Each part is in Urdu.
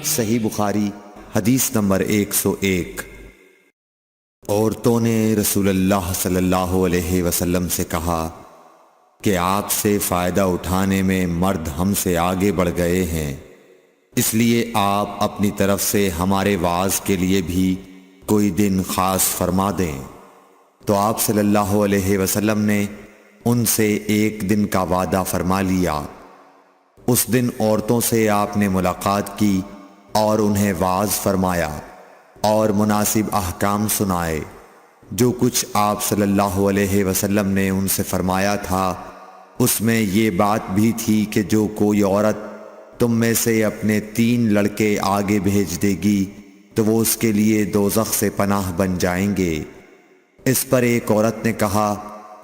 صحیح بخاری حدیث نمبر 101۔ عورتوں نے رسول اللہ صلی اللہ علیہ وسلم سے کہا کہ آپ سے فائدہ اٹھانے میں مرد ہم سے آگے بڑھ گئے ہیں، اس لیے آپ اپنی طرف سے ہمارے وعظ کے لیے بھی کوئی دن خاص فرما دیں۔ تو آپ صلی اللہ علیہ وسلم نے ان سے ایک دن کا وعدہ فرما لیا۔ اس دن عورتوں سے آپ نے ملاقات کی اور انہیں وعظ فرمایا اور مناسب احکام سنائے۔ جو کچھ آپ صلی اللہ علیہ وسلم نے ان سے فرمایا تھا اس میں یہ بات بھی تھی کہ جو کوئی عورت تم میں سے اپنے 3 لڑکے آگے بھیج دے گی تو وہ اس کے لیے دوزخ سے پناہ بن جائیں گے۔ اس پر ایک عورت نے کہا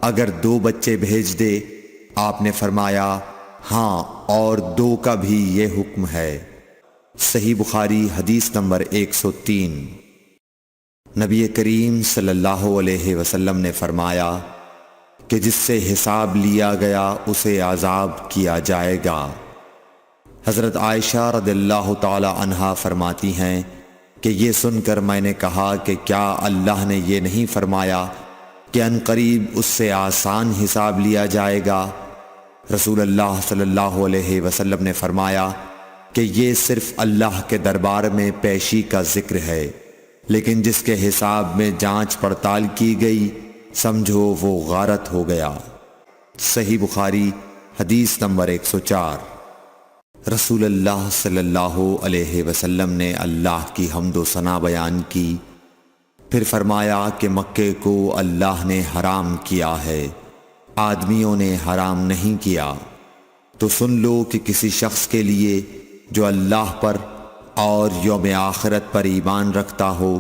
اگر 2 بچے بھیج دے؟ آپ نے فرمایا ہاں، اور 2 کا بھی یہ حکم ہے۔ صحیح بخاری حدیث نمبر 103۔ نبی کریم صلی اللہ علیہ وسلم نے فرمایا کہ جس سے حساب لیا گیا اسے عذاب کیا جائے گا۔ حضرت عائشہ رضی اللہ تعالی عنہا فرماتی ہیں کہ یہ سن کر میں نے کہا کہ کیا اللہ نے یہ نہیں فرمایا کہ ان قریب اس سے آسان حساب لیا جائے گا؟ رسول اللہ صلی اللہ علیہ وسلم نے فرمایا کہ یہ صرف اللہ کے دربار میں پیشی کا ذکر ہے، لیکن جس کے حساب میں جانچ پڑتال کی گئی سمجھو وہ غارت ہو گیا۔ صحیح بخاری حدیث نمبر 104۔ رسول اللہ صلی اللہ علیہ وسلم نے اللہ کی حمد و ثنا بیان کی، پھر فرمایا کہ مکے کو اللہ نے حرام کیا ہے، آدمیوں نے حرام نہیں کیا۔ تو سن لو کہ کسی شخص کے لیے جو اللہ پر اور یوم آخرت پر ایمان رکھتا ہو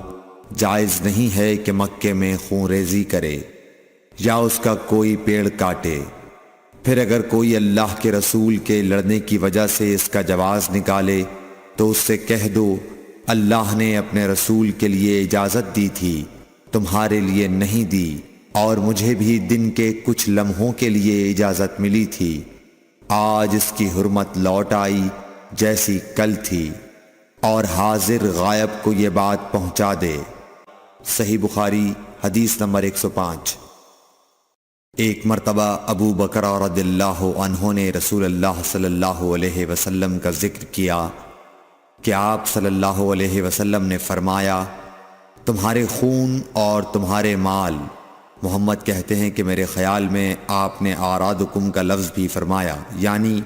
جائز نہیں ہے کہ مکے میں خون ریزی کرے یا اس کا کوئی پیڑ کاٹے۔ پھر اگر کوئی اللہ کے رسول کے لڑنے کی وجہ سے اس کا جواز نکالے تو اس سے کہہ دو اللہ نے اپنے رسول کے لیے اجازت دی تھی، تمہارے لیے نہیں دی، اور مجھے بھی دن کے کچھ لمحوں کے لیے اجازت ملی تھی، آج اس کی حرمت لوٹ آئی جیسی کل تھی، اور حاضر غائب کو یہ بات پہنچا دے۔ صحیح بخاری حدیث نمبر 105۔ ایک مرتبہ ابو بکر رضی اللہ عنہ نے رسول اللہ صلی اللہ علیہ وسلم کا ذکر کیا کہ آپ صلی اللہ علیہ وسلم نے فرمایا تمہارے خون اور تمہارے مال، محمد کہتے ہیں کہ میرے خیال میں آپ نے اعراضکم کا لفظ بھی فرمایا، یعنی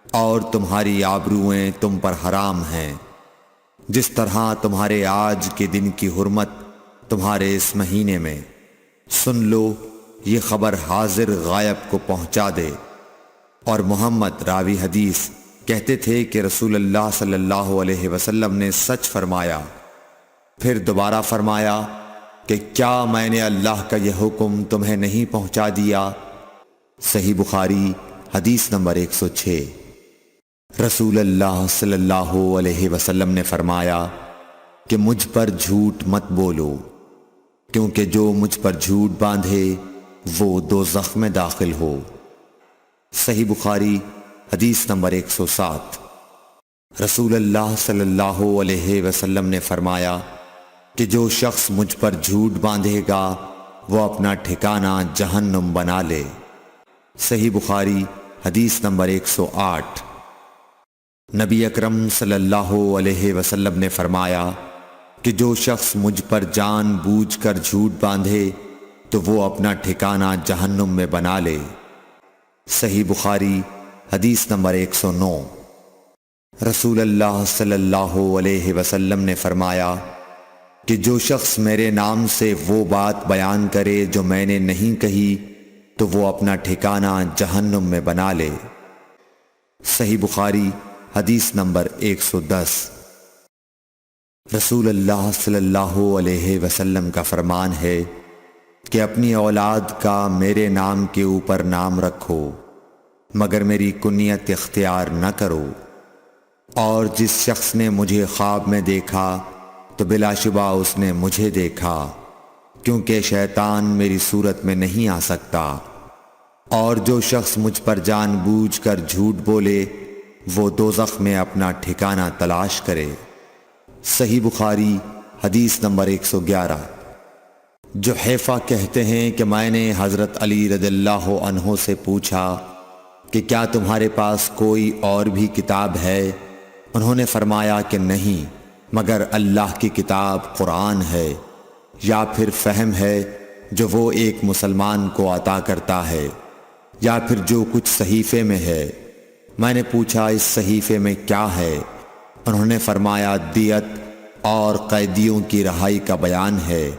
اور تمہاری آبروئیں تم پر حرام ہیں، جس طرح تمہارے آج کے دن کی حرمت تمہارے اس مہینے میں۔ سن لو یہ خبر حاضر غائب کو پہنچا دے۔ اور محمد راوی حدیث کہتے تھے کہ رسول اللہ صلی اللہ علیہ وسلم نے سچ فرمایا۔ پھر دوبارہ فرمایا کہ کیا میں نے اللہ کا یہ حکم تمہیں نہیں پہنچا دیا؟ صحیح بخاری حدیث نمبر 106۔ رسول اللہ صلی اللہ علیہ وسلم نے فرمایا کہ مجھ پر جھوٹ مت بولو، کیونکہ جو مجھ پر جھوٹ باندھے وہ دوزخ میں داخل ہو۔ صحیح بخاری حدیث نمبر 107۔ رسول اللہ صلی اللہ علیہ وسلم نے فرمایا کہ جو شخص مجھ پر جھوٹ باندھے گا وہ اپنا ٹھکانہ جہنم بنا لے۔ صحیح بخاری حدیث نمبر 108۔ نبی اکرم صلی اللہ علیہ وسلم نے فرمایا کہ جو شخص مجھ پر جان بوجھ کر جھوٹ باندھے تو وہ اپنا ٹھکانہ جہنم میں بنا لے۔ صحیح بخاری حدیث نمبر 109۔ رسول اللہ صلی اللہ علیہ وسلم نے فرمایا کہ جو شخص میرے نام سے وہ بات بیان کرے جو میں نے نہیں کہی تو وہ اپنا ٹھکانہ جہنم میں بنا لے۔ صحیح بخاری حدیث نمبر 110۔ رسول اللہ صلی اللہ علیہ وسلم کا فرمان ہے کہ اپنی اولاد کا میرے نام کے اوپر نام رکھو مگر میری کنیت اختیار نہ کرو، اور جس شخص نے مجھے خواب میں دیکھا تو بلا شبہ اس نے مجھے دیکھا، کیونکہ شیطان میری صورت میں نہیں آ سکتا، اور جو شخص مجھ پر جان بوجھ کر جھوٹ بولے وہ دوزخ میں اپنا ٹھکانہ تلاش کرے۔ صحیح بخاری حدیث نمبر 111۔ جحیفہ کہتے ہیں کہ میں نے حضرت علی رضی اللہ عنہ سے پوچھا کہ کیا تمہارے پاس کوئی اور بھی کتاب ہے؟ انہوں نے فرمایا کہ نہیں مگر اللہ کی کتاب قرآن ہے، یا پھر فہم ہے جو وہ ایک مسلمان کو عطا کرتا ہے، یا پھر جو کچھ صحیفے میں ہے۔ میں نے پوچھا اس صحیفے میں کیا ہے؟ انہوں نے فرمایا دیت اور قیدیوں کی رہائی کا بیان ہے،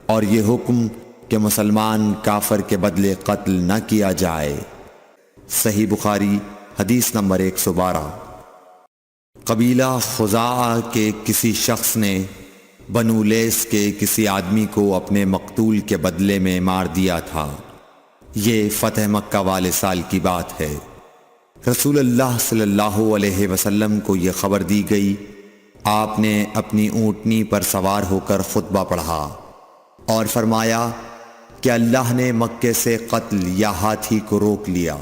اور یہ حکم کہ مسلمان کافر کے بدلے قتل نہ کیا جائے۔ صحیح بخاری حدیث نمبر 112۔ قبیلہ خزاعہ کے کسی شخص نے بنو لیث کے کسی آدمی کو اپنے مقتول کے بدلے میں مار دیا تھا۔ یہ فتح مکہ والے سال کی بات ہے۔ رسول اللہ صلی اللہ علیہ وسلم کو یہ خبر دی گئی۔ آپ نے اپنی اونٹنی پر سوار ہو کر خطبہ پڑھا اور فرمایا کہ اللہ نے مکے سے قتل یا ہاتھی کو روک لیا۔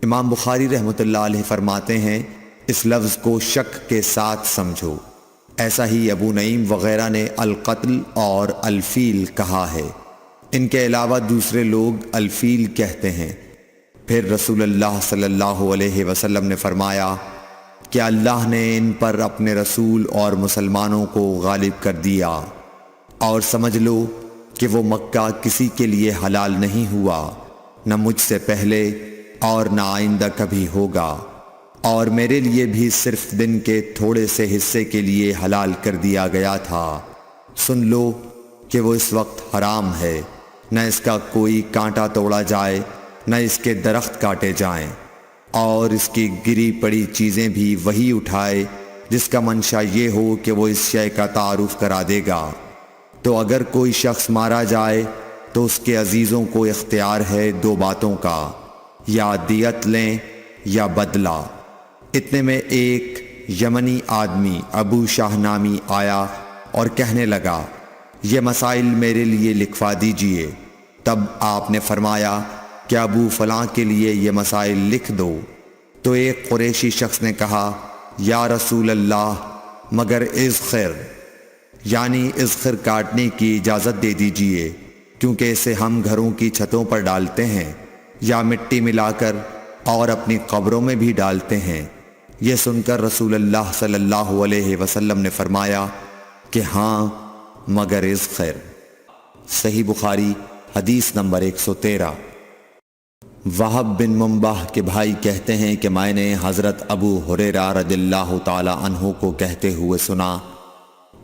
امام بخاری رحمۃ اللہ علیہ فرماتے ہیں اس لفظ کو شک کے ساتھ سمجھو۔ ایسا ہی ابو نعیم وغیرہ نے القتل اور الفیل کہا ہے۔ ان کے علاوہ دوسرے لوگ الفیل کہتے ہیں۔ پھر رسول اللہ صلی اللہ علیہ وسلم نے فرمایا کہ اللہ نے ان پر اپنے رسول اور مسلمانوں کو غالب کر دیا، اور سمجھ لو کہ وہ مکہ کسی کے لیے حلال نہیں ہوا، نہ مجھ سے پہلے اور نہ آئندہ کبھی ہوگا، اور میرے لیے بھی صرف دن کے تھوڑے سے حصے کے لیے حلال کر دیا گیا تھا۔ سن لو کہ وہ اس وقت حرام ہے، نہ اس کا کوئی کانٹا توڑا جائے، نہ اس کے درخت کاٹے جائیں، اور اس کی گری پڑی چیزیں بھی وہی اٹھائے جس کا منشا یہ ہو کہ وہ اس شے کا تعارف کرا دے گا۔ تو اگر کوئی شخص مارا جائے تو اس کے عزیزوں کو اختیار ہے دو باتوں کا، یا دیت لیں یا بدلہ۔ اتنے میں ایک یمنی آدمی ابو شاہ نامی آیا اور کہنے لگا یہ مسائل میرے لیے لکھوا دیجئے۔ تب آپ نے فرمایا کہ ابو فلاں کے لیے یہ مسائل لکھ دو۔ تو ایک قریشی شخص نے کہا یا رسول اللہ مگر اذخر، یعنی اذخر کاٹنے کی اجازت دے دیجئے، کیونکہ اسے ہم گھروں کی چھتوں پر ڈالتے ہیں یا مٹی ملا کر اور اپنی قبروں میں بھی ڈالتے ہیں۔ یہ سن کر رسول اللہ صلی اللہ علیہ وسلم نے فرمایا کہ ہاں مگر اذخر۔ صحیح بخاری حدیث نمبر 113۔ وہب بن منبح کے بھائی کہتے ہیں کہ میں نے حضرت ابو ہریرہ رضی اللہ تعالی عنہ کو کہتے ہوئے سنا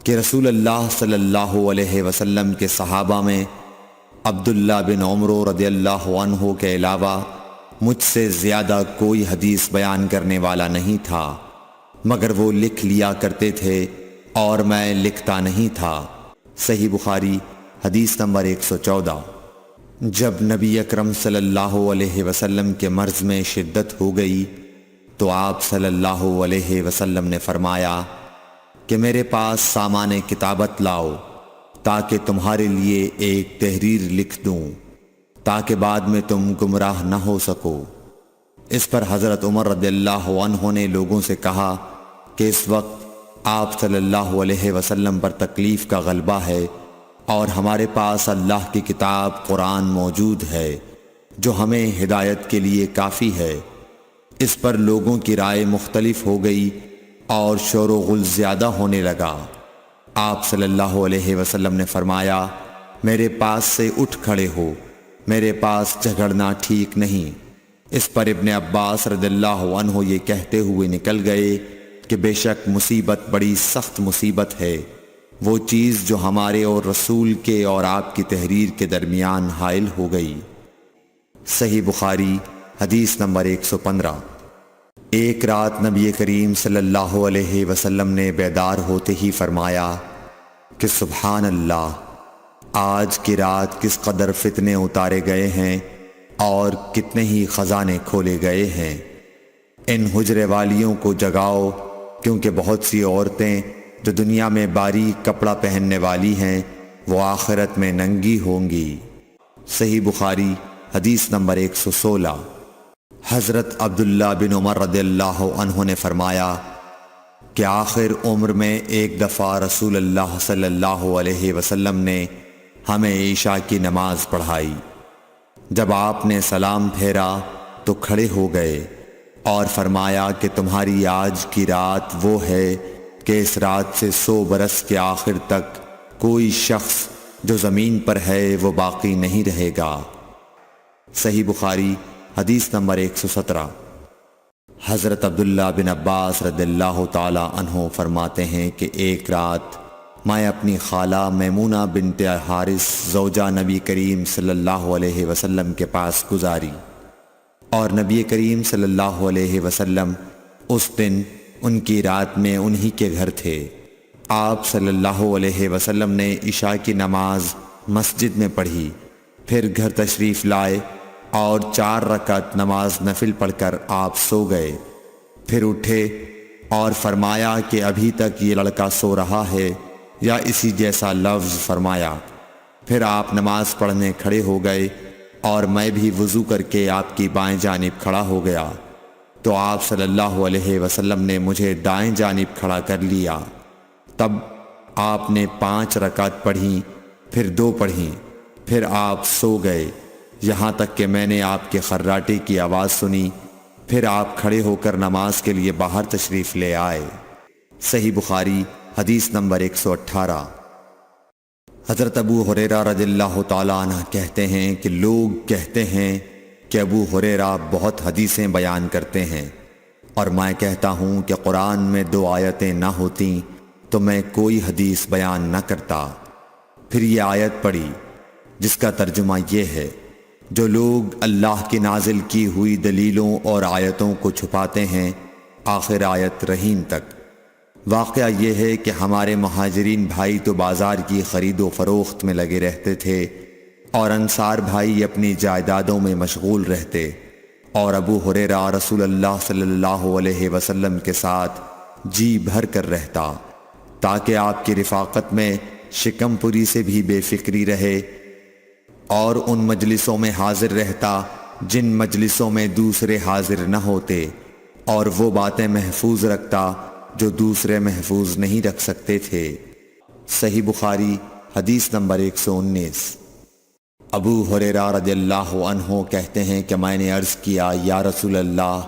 کہ رسول اللہ صلی اللہ علیہ وسلم کے صحابہ میں عبداللہ بن عمر رضی اللہ عنہ کے علاوہ مجھ سے زیادہ کوئی حدیث بیان کرنے والا نہیں تھا، مگر وہ لکھ لیا کرتے تھے اور میں لکھتا نہیں تھا۔ صحیح بخاری حدیث نمبر 114۔ جب نبی اکرم صلی اللہ علیہ وسلم کے مرض میں شدت ہو گئی تو آپ صلی اللہ علیہ وسلم نے فرمایا کہ میرے پاس سامان کتابت لاؤ تاکہ تمہارے لیے ایک تحریر لکھ دوں، تاکہ بعد میں تم گمراہ نہ ہو سکو۔ اس پر حضرت عمر رضی اللہ عنہ نے لوگوں سے کہا کہ اس وقت آپ صلی اللہ علیہ وسلم پر تکلیف کا غلبہ ہے اور ہمارے پاس اللہ کی کتاب قرآن موجود ہے جو ہمیں ہدایت کے لیے کافی ہے۔ اس پر لوگوں کی رائے مختلف ہو گئی اور شور و غل زیادہ ہونے لگا۔ آپ صلی اللہ علیہ وسلم نے فرمایا میرے پاس سے اٹھ کھڑے ہو، میرے پاس جھگڑنا ٹھیک نہیں۔ اس پر ابن عباس رضی اللہ عنہ یہ کہتے ہوئے نکل گئے کہ بے شک مصیبت بڑی سخت مصیبت ہے، وہ چیز جو ہمارے اور رسول کے اور آپ کی تحریر کے درمیان حائل ہو گئی۔ صحیح بخاری حدیث نمبر 115۔ ایک رات نبی کریم صلی اللہ علیہ وسلم نے بیدار ہوتے ہی فرمایا کہ سبحان اللہ، آج کی رات کس قدر فتنے اتارے گئے ہیں اور کتنے ہی خزانے کھولے گئے ہیں۔ ان حجرے والیوں کو جگاؤ، کیونکہ بہت سی عورتیں جو دنیا میں باریک کپڑا پہننے والی ہیں وہ آخرت میں ننگی ہوں گی۔ صحیح بخاری حدیث نمبر 116۔ حضرت عبداللہ بن عمر رضی اللہ عنہ نے فرمایا کہ آخر عمر میں ایک دفعہ رسول اللہ صلی اللہ علیہ وسلم نے ہمیں عشاء کی نماز پڑھائی۔ جب آپ نے سلام پھیرا تو کھڑے ہو گئے اور فرمایا کہ تمہاری آج کی رات وہ ہے کہ اس رات سے 100 برس کے آخر تک کوئی شخص جو زمین پر ہے وہ باقی نہیں رہے گا۔ صحیح بخاری حدیث نمبر 117۔ حضرت عبداللہ بن عباس رضی اللہ تعالی عنہ فرماتے ہیں کہ ایک رات میں اپنی خالہ میمونہ بنت حارث زوجہ نبی کریم صلی اللہ علیہ وسلم کے پاس گزاری، اور نبی کریم صلی اللہ علیہ وسلم اس دن ان کی رات میں انہی کے گھر تھے۔ آپ صلی اللہ علیہ وسلم نے عشاء کی نماز مسجد میں پڑھی، پھر گھر تشریف لائے اور 4 رکعت نماز نفل پڑھ کر آپ سو گئے۔ پھر اٹھے اور فرمایا کہ ابھی تک یہ لڑکا سو رہا ہے یا اسی جیسا لفظ فرمایا۔ پھر آپ نماز پڑھنے کھڑے ہو گئے اور میں بھی وضو کر کے آپ کی بائیں جانب کھڑا ہو گیا، تو آپ صلی اللہ علیہ وسلم نے مجھے دائیں جانب کھڑا کر لیا۔ تب آپ نے 5 رکعت پڑھیں، پھر 2 پڑھیں، پھر آپ سو گئے، یہاں تک کہ میں نے آپ کے خراٹے کی آواز سنی۔ پھر آپ کھڑے ہو کر نماز کے لیے باہر تشریف لے آئے۔ صحیح بخاری حدیث نمبر 118۔ حضرت ابو ہریرہ رضی اللہ تعالیٰ عنہ کہتے ہیں کہ لوگ کہتے ہیں کہ ابو ہریرہ بہت حدیثیں بیان کرتے ہیں، اور میں کہتا ہوں کہ قرآن میں 2 آیتیں نہ ہوتیں تو میں کوئی حدیث بیان نہ کرتا۔ پھر یہ آیت پڑھی جس کا ترجمہ یہ ہے، جو لوگ اللہ کی نازل کی ہوئی دلیلوں اور آیتوں کو چھپاتے ہیں، آخر آیت رحیم تک۔ واقعہ یہ ہے کہ ہمارے مہاجرین بھائی تو بازار کی خرید و فروخت میں لگے رہتے تھے، اور انصار بھائی اپنی جائیدادوں میں مشغول رہتے، اور ابو ہریرہ رسول اللہ صلی اللہ علیہ وسلم کے ساتھ جی بھر کر رہتا، تاکہ آپ کی رفاقت میں شکم پوری سے بھی بے فکری رہے، اور ان مجلسوں میں حاضر رہتا جن مجلسوں میں دوسرے حاضر نہ ہوتے، اور وہ باتیں محفوظ رکھتا جو دوسرے محفوظ نہیں رکھ سکتے تھے۔ صحیح بخاری حدیث نمبر 119۔ ابو ہریرہ رضی اللہ عنہ کہتے ہیں کہ میں نے عرض کیا، یا رسول اللہ،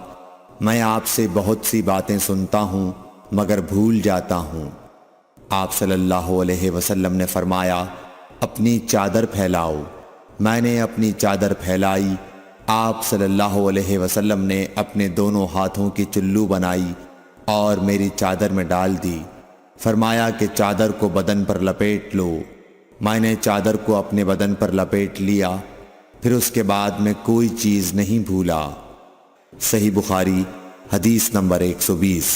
میں آپ سے بہت سی باتیں سنتا ہوں مگر بھول جاتا ہوں۔ آپ صلی اللہ علیہ وسلم نے فرمایا، اپنی چادر پھیلاؤ۔ میں نے اپنی چادر پھیلائی۔ آپ صلی اللہ علیہ وسلم نے اپنے دونوں ہاتھوں کی چلو بنائی اور میری چادر میں ڈال دی۔ فرمایا کہ چادر کو بدن پر لپیٹ لو۔ میں نے چادر کو اپنے بدن پر لپیٹ لیا، پھر اس کے بعد میں کوئی چیز نہیں بھولا۔ صحیح بخاری حدیث نمبر 120۔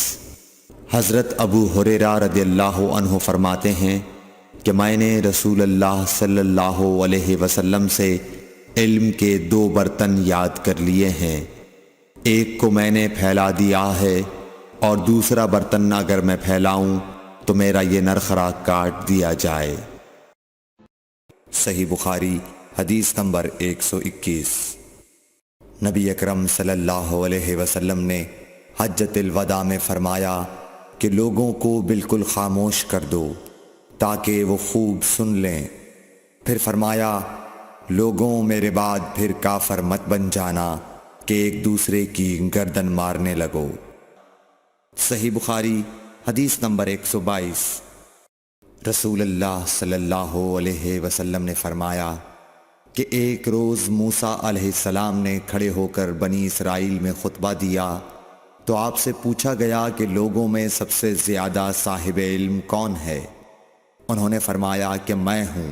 حضرت ابو ہریرہ رضی اللہ عنہ فرماتے ہیں کہ میں نے رسول اللہ صلی اللہ علیہ وسلم سے علم کے 2 برتن یاد کر لیے ہیں، ایک کو میں نے پھیلا دیا ہے، اور دوسرا برتن اگر میں پھیلاؤں تو میرا یہ نرخراک کاٹ دیا جائے۔ صحیح بخاری حدیث نمبر 121۔ نبی اکرم صلی اللہ علیہ وسلم نے حجۃ الوداع میں فرمایا کہ لوگوں کو بالکل خاموش کر دو تاکہ وہ خوب سن لیں۔ پھر فرمایا، لوگوں میرے بعد پھر کافر مت بن جانا کہ ایک دوسرے کی گردن مارنے لگو۔ صحیح بخاری حدیث نمبر 122۔ رسول اللہ صلی اللہ علیہ وسلم نے فرمایا کہ ایک روز موسیٰ علیہ السلام نے کھڑے ہو کر بنی اسرائیل میں خطبہ دیا، تو آپ سے پوچھا گیا کہ لوگوں میں سب سے زیادہ صاحب علم کون ہے؟ انہوں نے فرمایا کہ میں ہوں۔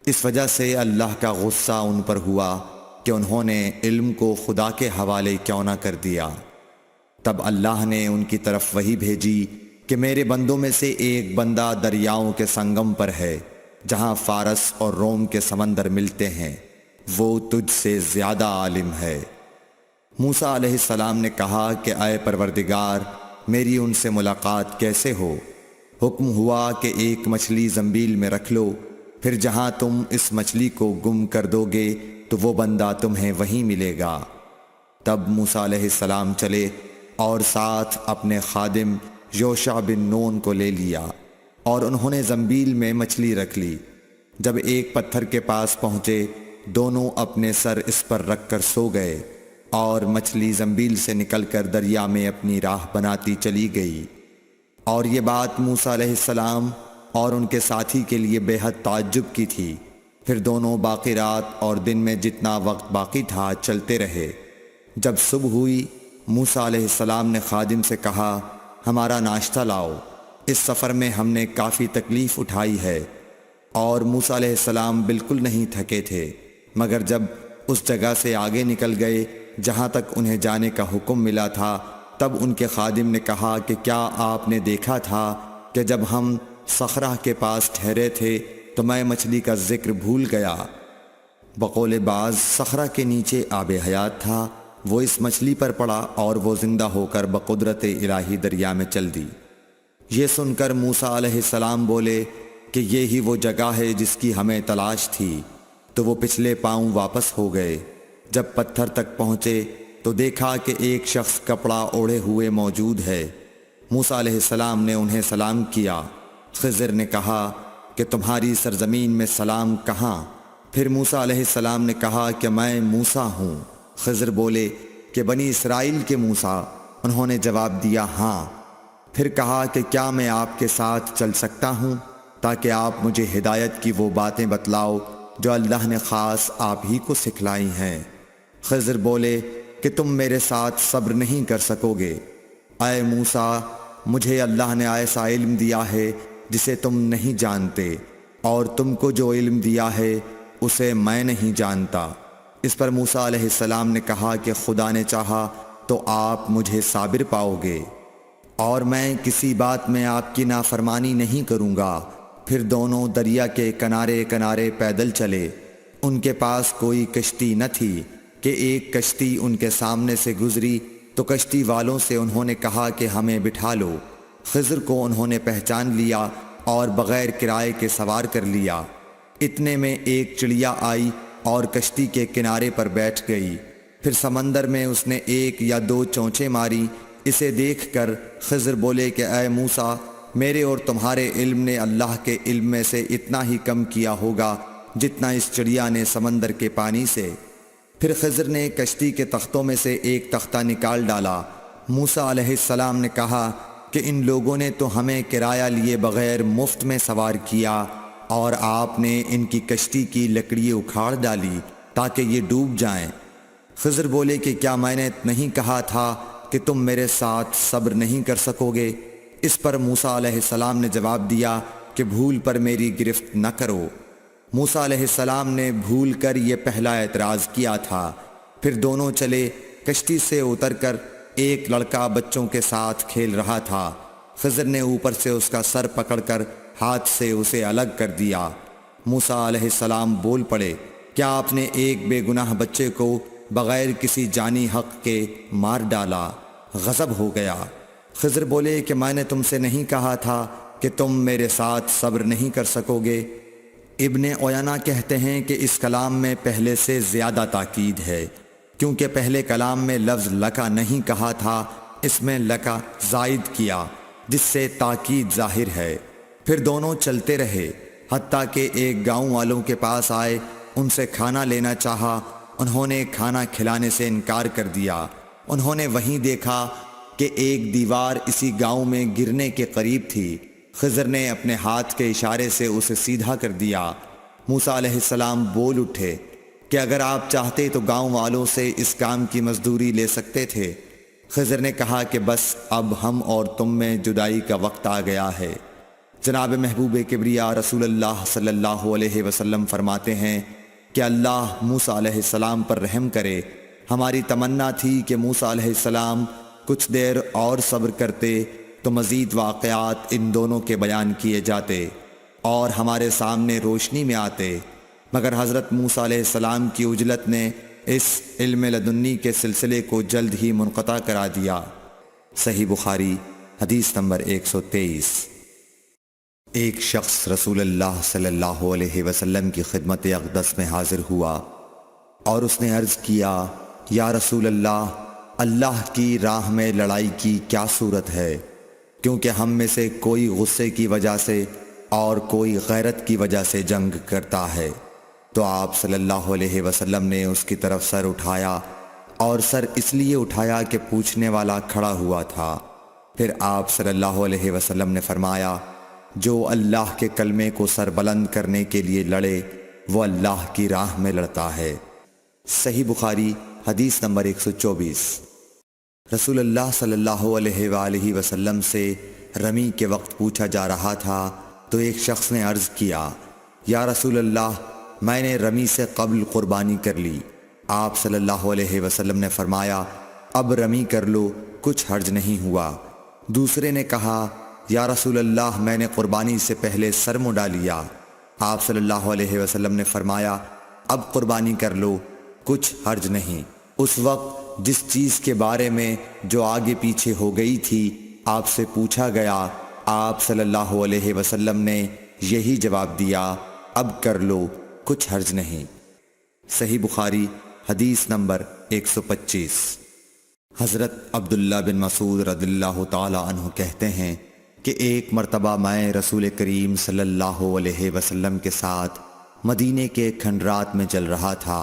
اس وجہ سے اللہ کا غصہ ان پر ہوا کہ انہوں نے علم کو خدا کے حوالے کیوں نہ کر دیا۔ تب اللہ نے ان کی طرف وحی بھیجی کہ میرے بندوں میں سے ایک بندہ دریاؤں کے سنگم پر ہے، جہاں فارس اور روم کے سمندر ملتے ہیں، وہ تجھ سے زیادہ عالم ہے۔ موسیٰ علیہ السلام نے کہا کہ اے پروردگار، میری ان سے ملاقات کیسے ہو؟ حکم ہوا کہ ایک مچھلی زنبیل میں رکھ لو، پھر جہاں تم اس مچھلی کو گم کر دو گے تو وہ بندہ تمہیں وہیں ملے گا۔ تب موسیٰ علیہ السلام چلے اور ساتھ اپنے خادم یوشع بن نون کو لے لیا اور انہوں نے زنبیل میں مچھلی رکھ لی۔ جب ایک پتھر کے پاس پہنچے دونوں اپنے سر اس پر رکھ کر سو گئے اور مچھلی زنبیل سے نکل کر دریا میں اپنی راہ بناتی چلی گئی۔ اور یہ بات موسیٰ علیہ السلام اور ان کے ساتھی کے لیے بے حد تعجب کی تھی۔ پھر دونوں باقی رات اور دن میں جتنا وقت باقی تھا چلتے رہے۔ جب صبح ہوئی موسیٰ علیہ السلام نے خادم سے کہا ہمارا ناشتہ لاؤ، اس سفر میں ہم نے کافی تکلیف اٹھائی ہے۔ اور موسیٰ علیہ السلام بالکل نہیں تھکے تھے، مگر جب اس جگہ سے آگے نکل گئے جہاں تک انہیں جانے کا حکم ملا تھا تب ان کے خادم نے کہا کہ کیا آپ نے دیکھا تھا کہ جب ہم صخرہ کے پاس ٹھہرے تھے تو میں مچھلی کا ذکر بھول گیا۔ بقول بعض صخرہ کے نیچے آب حیات تھا، وہ اس مچھلی پر پڑا اور وہ زندہ ہو کر بقدرت الہی دریا میں چل دی۔ یہ سن کر موسیٰ علیہ السلام بولے کہ یہ ہی وہ جگہ ہے جس کی ہمیں تلاش تھی، تو وہ پچھلے پاؤں واپس ہو گئے۔ جب پتھر تک پہنچے تو دیکھا کہ ایک شخص کپڑا اوڑھے ہوئے موجود ہے۔ موسیٰ علیہ السلام نے انہیں سلام کیا۔ خضر نے کہا کہ تمہاری سرزمین میں سلام کہاں؟ پھر موسیٰ علیہ السلام نے کہا کہ میں موسیٰ ہوں۔ خضر بولے کہ بنی اسرائیل کے موسیٰ؟ انہوں نے جواب دیا ہاں۔ پھر کہا کہ کیا میں آپ کے ساتھ چل سکتا ہوں تاکہ آپ مجھے ہدایت کی وہ باتیں بتلاؤ جو اللہ نے خاص آپ ہی کو سکھلائی ہیں؟ خضر بولے کہ تم میرے ساتھ صبر نہیں کر سکو گے۔ اے موسیٰ، مجھے اللہ نے ایسا علم دیا ہے جسے تم نہیں جانتے، اور تم کو جو علم دیا ہے اسے میں نہیں جانتا۔ اس پر موسیٰ علیہ السلام نے کہا کہ خدا نے چاہا تو آپ مجھے صابر پاؤ گے، اور میں کسی بات میں آپ کی نافرمانی نہیں کروں گا۔ پھر دونوں دریا کے کنارے کنارے پیدل چلے۔ ان کے پاس کوئی کشتی نہ تھی کہ ایک کشتی ان کے سامنے سے گزری تو کشتی والوں سے انہوں نے کہا کہ ہمیں بٹھا لو۔ خضر کو انہوں نے پہچان لیا اور بغیر کرائے کے سوار کر لیا۔ اتنے میں ایک چڑیا آئی اور کشتی کے کنارے پر بیٹھ گئی۔ پھر سمندر میں اس نے ایک یا دو چونچیں ماری۔ اسے دیکھ کر خضر بولے کہ اے موسیٰ، میرے اور تمہارے علم نے اللہ کے علم میں سے اتنا ہی کم کیا ہوگا جتنا اس چڑیا نے سمندر کے پانی سے۔ پھر خضر نے کشتی کے تختوں میں سے ایک تختہ نکال ڈالا۔ موسیٰ علیہ السلام نے کہا کہ ان لوگوں نے تو ہمیں کرایہ لیے بغیر مفت میں سوار کیا، اور آپ نے ان کی کشتی کی لکڑی اکھاڑ ڈالی تاکہ یہ ڈوب جائیں۔ خضر بولے کہ کیا میں نے نہیں کہا تھا کہ تم میرے ساتھ صبر نہیں کر سکو گے؟ اس پر موسیٰ علیہ السلام نے جواب دیا کہ بھول پر میری گرفت نہ کرو۔ موسیٰ علیہ السلام نے بھول کر یہ پہلا اعتراض کیا تھا۔ پھر دونوں چلے۔ کشتی سے اتر کر ایک لڑکا بچوں کے ساتھ کھیل رہا تھا۔ خضر نے اوپر سے اس کا سر پکڑ کر ہاتھ سے اسے الگ کر دیا۔ موسیٰ علیہ السلام بول پڑے، کیا آپ نے ایک بے گناہ بچے کو بغیر کسی جانی حق کے مار ڈالا؟ غضب ہو گیا۔ خضر بولے کہ میں نے تم سے نہیں کہا تھا کہ تم میرے ساتھ صبر نہیں کر سکو گے؟ ابن عیینہ کہتے ہیں کہ اس کلام میں پہلے سے زیادہ تاکید ہے، کیونکہ پہلے کلام میں لفظ لکا نہیں کہا تھا، اس میں لکا زائد کیا، جس سے تاکید ظاہر ہے۔ پھر دونوں چلتے رہے حتیٰ کہ ایک گاؤں والوں کے پاس آئے۔ ان سے کھانا لینا چاہا، انہوں نے کھانا کھلانے سے انکار کر دیا۔ انہوں نے وہیں دیکھا کہ ایک دیوار اسی گاؤں میں گرنے کے قریب تھی۔ خضر نے اپنے ہاتھ کے اشارے سے اسے سیدھا کر دیا۔ موسیٰ علیہ السلام بول اٹھے کہ اگر آپ چاہتے تو گاؤں والوں سے اس کام کی مزدوری لے سکتے تھے۔ خضر نے کہا کہ بس اب ہم اور تم میں جدائی کا وقت آ گیا ہے۔ جناب محبوب کبریا رسول اللہ صلی اللہ علیہ وسلم فرماتے ہیں کہ اللہ موسیٰ علیہ السلام پر رحم کرے۔ ہماری تمنا تھی کہ موسیٰ علیہ السلام کچھ دیر اور صبر کرتے تو مزید واقعات ان دونوں کے بیان کیے جاتے اور ہمارے سامنے روشنی میں آتے، مگر حضرت موسیٰ علیہ السلام کی عجلت نے اس علم لدنی کے سلسلے کو جلد ہی منقطع کرا دیا۔ صحیح بخاری حدیث نمبر 123۔ ایک شخص رسول اللہ صلی اللہ علیہ وسلم کی خدمت اقدس میں حاضر ہوا اور اس نے عرض کیا، یا رسول اللہ، اللہ کی راہ میں لڑائی کی کیا صورت ہے؟ کیونکہ ہم میں سے کوئی غصے کی وجہ سے اور کوئی غیرت کی وجہ سے جنگ کرتا ہے۔ تو آپ صلی اللہ علیہ وسلم نے اس کی طرف سر اٹھایا، اور سر اس لیے اٹھایا کہ پوچھنے والا کھڑا ہوا تھا۔ پھر آپ صلی اللہ علیہ وسلم نے فرمایا، جو اللہ کے کلمے کو سر بلند کرنے کے لیے لڑے وہ اللہ کی راہ میں لڑتا ہے۔ صحیح بخاری حدیث نمبر 124۔ رسول اللہ صلی اللہ علیہ وآلہ وسلم سے رمی کے وقت پوچھا جا رہا تھا تو ایک شخص نے عرض کیا، یا رسول اللہ، میں نے رمی سے قبل قربانی کر لی۔ آپ صلی اللہ علیہ وسلم نے فرمایا، اب رمی کر لو، کچھ حرج نہیں ہوا۔ دوسرے نے کہا، یا رسول اللہ، میں نے قربانی سے پہلے سر منڈا لیا۔ آپ صلی اللہ علیہ وسلم نے فرمایا، اب قربانی کر لو، کچھ حرج نہیں۔ اس وقت جس چیز کے بارے میں جو آگے پیچھے ہو گئی تھی آپ سے پوچھا گیا، آپ صلی اللہ علیہ وسلم نے یہی جواب دیا، اب کر لو، کچھ حرج نہیں۔ صحیح بخاری حدیث نمبر 125۔ حضرت عبداللہ بن مسعود رضی اللہ تعالی عنہ کہتے ہیں کہ ایک مرتبہ میں رسول کریم صلی اللہ علیہ وسلم کے ساتھ مدینے کے کھنڈرات میں چل رہا تھا،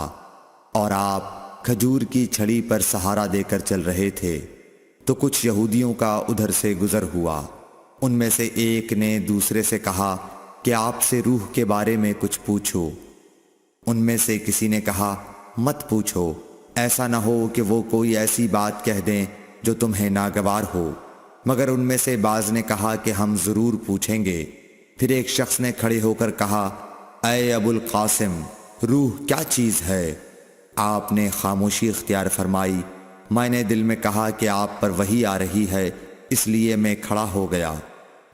اور آپ کھجور کی چھڑی پر سہارا دے کر چل رہے تھے، تو کچھ یہودیوں کا ادھر سے گزر ہوا۔ ان میں سے ایک نے دوسرے سے کہا کہ آپ سے روح کے بارے میں کچھ پوچھو۔ ان میں سے کسی نے کہا، مت پوچھو، ایسا نہ ہو کہ وہ کوئی ایسی بات کہہ دیں جو تمہیں ناگوار ہو۔ مگر ان میں سے بعض نے کہا کہ ہم ضرور پوچھیں گے۔ پھر ایک شخص نے کھڑے ہو کر کہا، اے ابو القاسم، روح کیا چیز ہے؟ آپ نے خاموشی اختیار فرمائی۔ میں نے دل میں کہا کہ آپ پر وحی آ رہی ہے، اس لیے میں کھڑا ہو گیا۔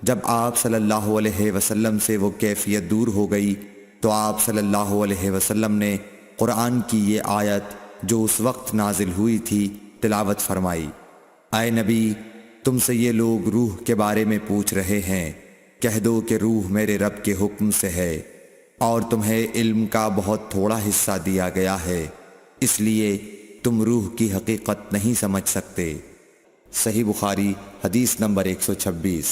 جب آپ صلی اللہ علیہ وسلم سے وہ کیفیت دور ہو گئی تو آپ صلی اللہ علیہ وسلم نے قرآن کی یہ آیت جو اس وقت نازل ہوئی تھی تلاوت فرمائی، اے نبی، تم سے یہ لوگ روح کے بارے میں پوچھ رہے ہیں، کہہ دو کہ روح میرے رب کے حکم سے ہے، اور تمہیں علم کا بہت تھوڑا حصہ دیا گیا ہے، اس لیے تم روح کی حقیقت نہیں سمجھ سکتے۔ صحیح بخاری حدیث نمبر 126۔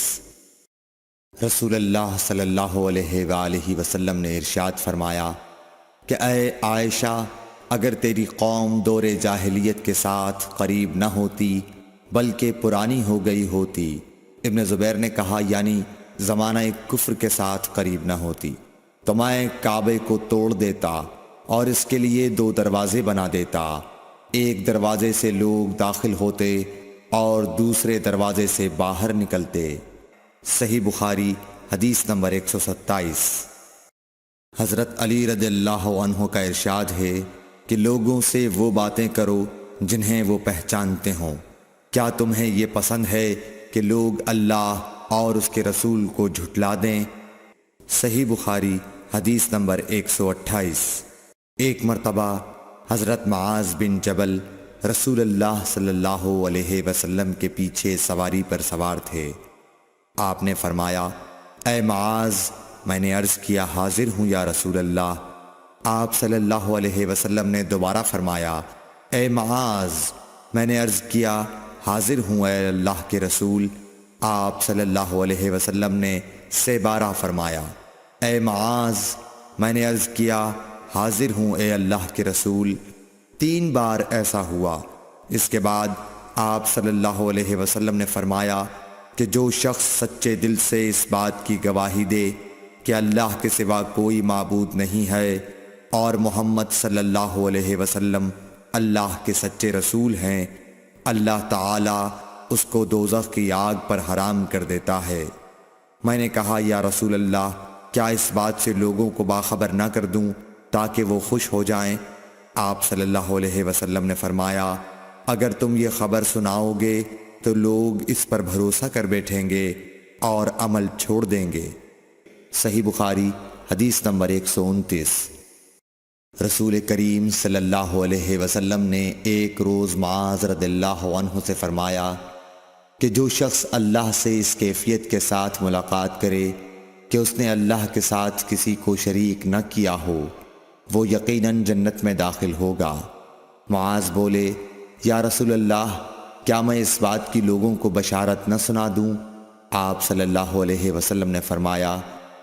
رسول اللہ صلی اللہ علیہ وآلہ وسلم نے ارشاد فرمایا کہ اے عائشہ، اگر تیری قوم دور جاہلیت کے ساتھ قریب نہ ہوتی بلکہ پرانی ہو گئی ہوتی۔ ابن زبیر نے کہا، یعنی زمانہ کفر کے ساتھ قریب نہ ہوتی، تو میں کعبے کو توڑ دیتا اور اس کے لیے 2 دروازے بنا دیتا، ایک دروازے سے لوگ داخل ہوتے اور دوسرے دروازے سے باہر نکلتے۔ صحیح بخاری حدیث نمبر 127۔ حضرت علی رضی اللہ عنہ کا ارشاد ہے کہ لوگوں سے وہ باتیں کرو جنہیں وہ پہچانتے ہوں۔ کیا تمہیں یہ پسند ہے کہ لوگ اللہ اور اس کے رسول کو جھٹلا دیں؟ صحیح بخاری حدیث نمبر 128۔ ایک مرتبہ حضرت معاذ بن جبل رسول اللہ صلی اللہ علیہ وسلم کے پیچھے سواری پر سوار تھے۔ آپ نے فرمایا، اے معاذ، میں نے عرض کیا، حاضر ہوں یا رسول اللہ۔ آپ صلی اللہ علیہ وسلم نے دوبارہ فرمایا، اے معاذ، میں نے عرض کیا، حاضر ہوں اے اللہ کے رسول۔ آپ صلی اللہ علیہ وسلم نے 12 فرمایا، اے معاذ، میں نے عرض کیا، حاضر ہوں اے اللہ کے رسول۔ 3 بار ایسا ہوا۔ اس کے بعد آپ صلی اللہ علیہ وسلم نے فرمایا کہ جو شخص سچے دل سے اس بات کی گواہی دے کہ اللہ کے سوا کوئی معبود نہیں ہے اور محمد صلی اللہ علیہ وسلم اللہ کے سچے رسول ہیں، اللہ تعالیٰ اس کو دوزخ کی آگ پر حرام کر دیتا ہے۔ میں نے کہا، یا رسول اللہ، کیا اس بات سے لوگوں کو باخبر نہ کر دوں تاکہ وہ خوش ہو جائیں؟ آپ صلی اللہ علیہ وسلم نے فرمایا، اگر تم یہ خبر سناؤ گے تو لوگ اس پر بھروسہ کر بیٹھیں گے اور عمل چھوڑ دیں گے۔ صحیح بخاری حدیث نمبر 129۔ رسول کریم صلی اللہ علیہ وسلم نے ایک روز معاذ رضی اللہ عنہ سے فرمایا کہ جو شخص اللہ سے اس کیفیت کے ساتھ ملاقات کرے کہ اس نے اللہ کے ساتھ کسی کو شریک نہ کیا ہو، وہ یقیناً جنت میں داخل ہوگا۔ معاذ بولے، یا رسول اللہ، کیا میں اس بات کی لوگوں کو بشارت نہ سنا دوں؟ آپ صلی اللہ علیہ وسلم نے فرمایا،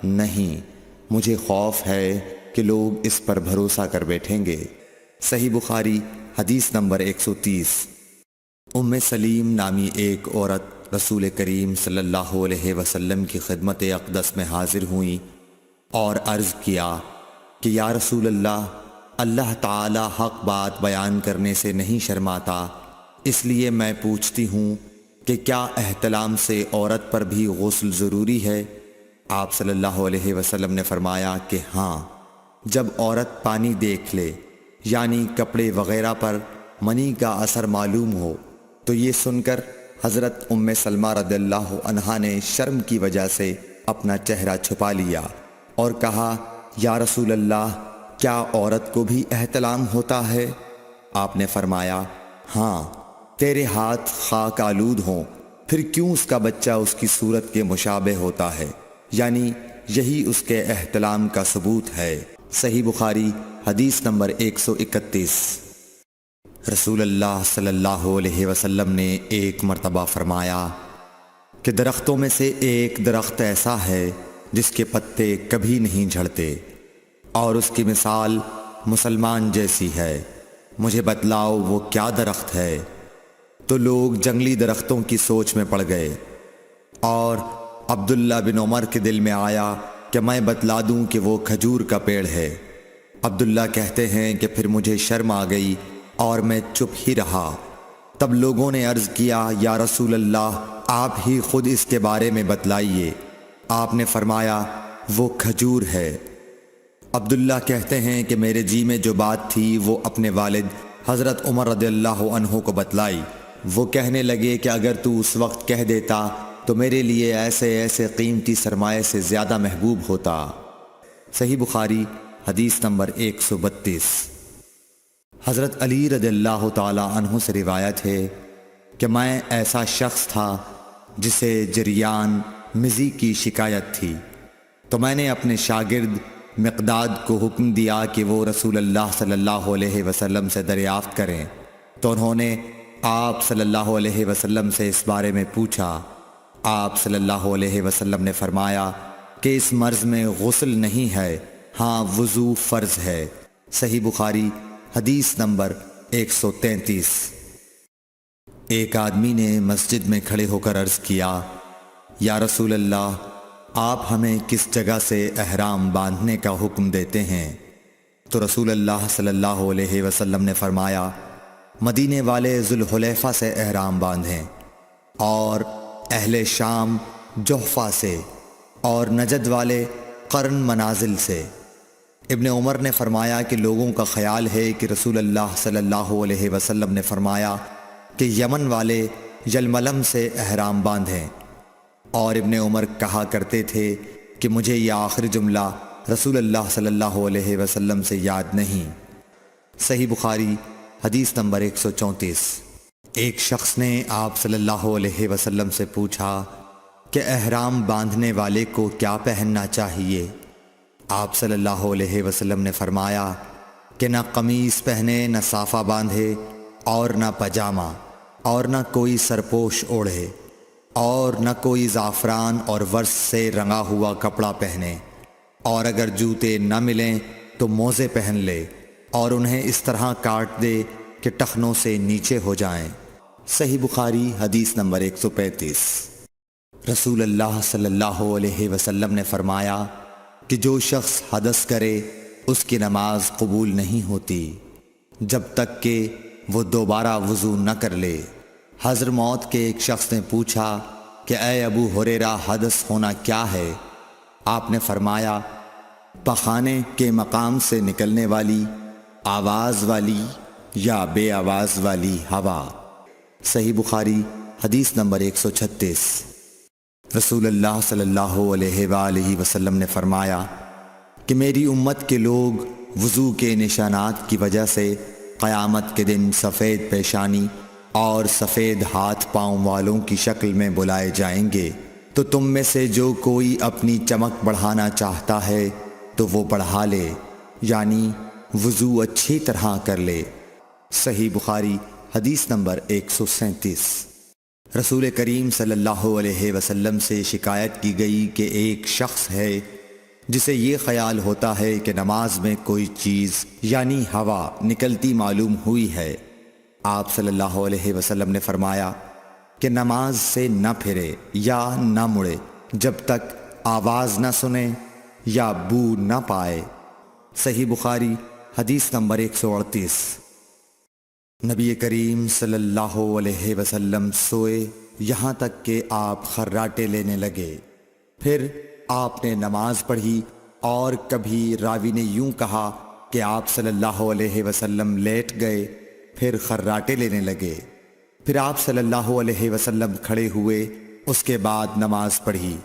نہیں، مجھے خوف ہے کہ لوگ اس پر بھروسہ کر بیٹھیں گے۔ صحیح بخاری حدیث نمبر 130۔ ام سلیم نامی ایک عورت رسول کریم صلی اللہ علیہ وسلم کی خدمت اقدس میں حاضر ہوئیں اور عرض کیا کہ یا رسول اللہ، اللہ تعالی حق بات بیان کرنے سے نہیں شرماتا، اس لیے میں پوچھتی ہوں کہ کیا احتلام سے عورت پر بھی غسل ضروری ہے؟ آپ صلی اللہ علیہ وسلم نے فرمایا کہ ہاں، جب عورت پانی دیکھ لے، یعنی کپڑے وغیرہ پر منی کا اثر معلوم ہو۔ تو یہ سن کر حضرت ام سلمہ رضی اللہ عنہا نے شرم کی وجہ سے اپنا چہرہ چھپا لیا اور کہا، یا رسول اللہ، کیا عورت کو بھی احتلام ہوتا ہے؟ آپ نے فرمایا، ہاں، تیرے ہاتھ خاک آلود ہوں، پھر کیوں اس کا بچہ اس کی صورت کے مشابہ ہوتا ہے؟ یعنی یہی اس کے احتلام کا ثبوت ہے۔ صحیح بخاری حدیث نمبر 131۔ رسول اللہ صلی اللہ علیہ وسلم نے ایک مرتبہ فرمایا کہ درختوں میں سے ایک درخت ایسا ہے جس کے پتے کبھی نہیں جھڑتے، اور اس کی مثال مسلمان جیسی ہے، مجھے بتلاؤ وہ کیا درخت ہے؟ تو لوگ جنگلی درختوں کی سوچ میں پڑ گئے، اور عبداللہ بن عمر کے دل میں آیا کہ میں بتلا دوں کہ وہ کھجور کا پیڑ ہے۔ عبداللہ کہتے ہیں کہ پھر مجھے شرم آ گئی اور میں چپ ہی رہا۔ تب لوگوں نے عرض کیا، یا رسول اللہ، آپ ہی خود اس کے بارے میں بتلائیے۔ آپ نے فرمایا، وہ کھجور ہے۔ عبداللہ کہتے ہیں کہ میرے جی میں جو بات تھی وہ اپنے والد حضرت عمر رضی اللہ عنہ کو بتلائی۔ وہ کہنے لگے کہ اگر تو اس وقت کہہ دیتا تو میرے لیے ایسے ایسے قیمتی سرمایے سے زیادہ محبوب ہوتا۔ صحیح بخاری حدیث نمبر 132۔ حضرت علی رضی اللہ تعالی عنہ سے روایت ہے کہ میں ایسا شخص تھا جسے جریان مزی کی شکایت تھی، تو میں نے اپنے شاگرد مقداد کو حکم دیا کہ وہ رسول اللہ صلی اللہ علیہ وسلم سے دریافت کریں، تو انہوں نے آپ صلی اللہ علیہ وسلم سے اس بارے میں پوچھا۔ آپ صلی اللہ علیہ وسلم نے فرمایا کہ اس مرض میں غسل نہیں ہے، ہاں وضو فرض ہے۔ صحیح بخاری حدیث نمبر 133۔ ایک آدمی نے مسجد میں کھڑے ہو کر عرض کیا، یا رسول اللہ، آپ ہمیں کس جگہ سے احرام باندھنے کا حکم دیتے ہیں؟ تو رسول اللہ صلی اللہ علیہ وسلم نے فرمایا، مدینے والے ذوالحلیفہ سے احرام باندھیں، اور اہل شام جحفہ سے، اور نجد والے قرن منازل سے۔ ابن عمر نے فرمایا کہ لوگوں کا خیال ہے کہ رسول اللہ صلی اللہ علیہ وسلم نے فرمایا کہ یمن والے یلملم سے احرام باندھیں، اور ابن عمر کہا کرتے تھے کہ مجھے یہ آخری جملہ رسول اللہ صلی اللہ علیہ وسلم سے یاد نہیں۔ صحیح بخاری حدیث نمبر 134۔ ایک شخص نے آپ صلی اللہ علیہ وسلم سے پوچھا کہ احرام باندھنے والے کو کیا پہننا چاہیے؟ آپ صلی اللہ علیہ وسلم نے فرمایا کہ نہ قمیص پہنے، نہ صافہ باندھے، اور نہ پاجامہ، اور نہ کوئی سرپوش اوڑھے، اور نہ کوئی زعفران اور ورس سے رنگا ہوا کپڑا پہنے، اور اگر جوتے نہ ملیں تو موزے پہن لے، اور انہیں اس طرح کاٹ دے کہ ٹخنوں سے نیچے ہو جائیں۔ صحیح بخاری حدیث نمبر 135۔ رسول اللہ صلی اللہ علیہ وسلم نے فرمایا کہ جو شخص حدث کرے اس کی نماز قبول نہیں ہوتی جب تک کہ وہ دوبارہ وضو نہ کر لے۔ حضرموت کے ایک شخص نے پوچھا کہ اے ابو ہریرہ، حدث ہونا کیا ہے؟ آپ نے فرمایا، پخانے کے مقام سے نکلنے والی آواز والی یا بے آواز والی ہوا۔ صحیح بخاری حدیث نمبر 136۔ رسول اللہ صلی اللہ علیہ وآلہ وسلم نے فرمایا کہ میری امت کے لوگ وضو کے نشانات کی وجہ سے قیامت کے دن سفید پیشانی اور سفید ہاتھ پاؤں والوں کی شکل میں بلائے جائیں گے، تو تم میں سے جو کوئی اپنی چمک بڑھانا چاہتا ہے تو وہ بڑھا لے، یعنی وضو اچھی طرح کر لے۔ صحیح بخاری حدیث نمبر 137۔ رسول کریم صلی اللہ علیہ وسلم سے شکایت کی گئی کہ ایک شخص ہے جسے یہ خیال ہوتا ہے کہ نماز میں کوئی چیز یعنی ہوا نکلتی معلوم ہوئی ہے۔ آپ صلی اللہ علیہ وسلم نے فرمایا کہ نماز سے نہ پھرے یا نہ مڑے جب تک آواز نہ سنے یا بو نہ پائے۔ صحیح بخاری حدیث نمبر 138۔ نبی کریم صلی اللہ علیہ وسلم سوئے یہاں تک کہ آپ خراٹے لینے لگے، پھر آپ نے نماز پڑھی، اور کبھی راوی نے یوں کہا کہ آپ صلی اللہ علیہ وسلم لیٹ گئے پھر خراٹے لینے لگے، پھر آپ صلی اللہ علیہ وسلم کھڑے ہوئے، اس کے بعد نماز پڑھی۔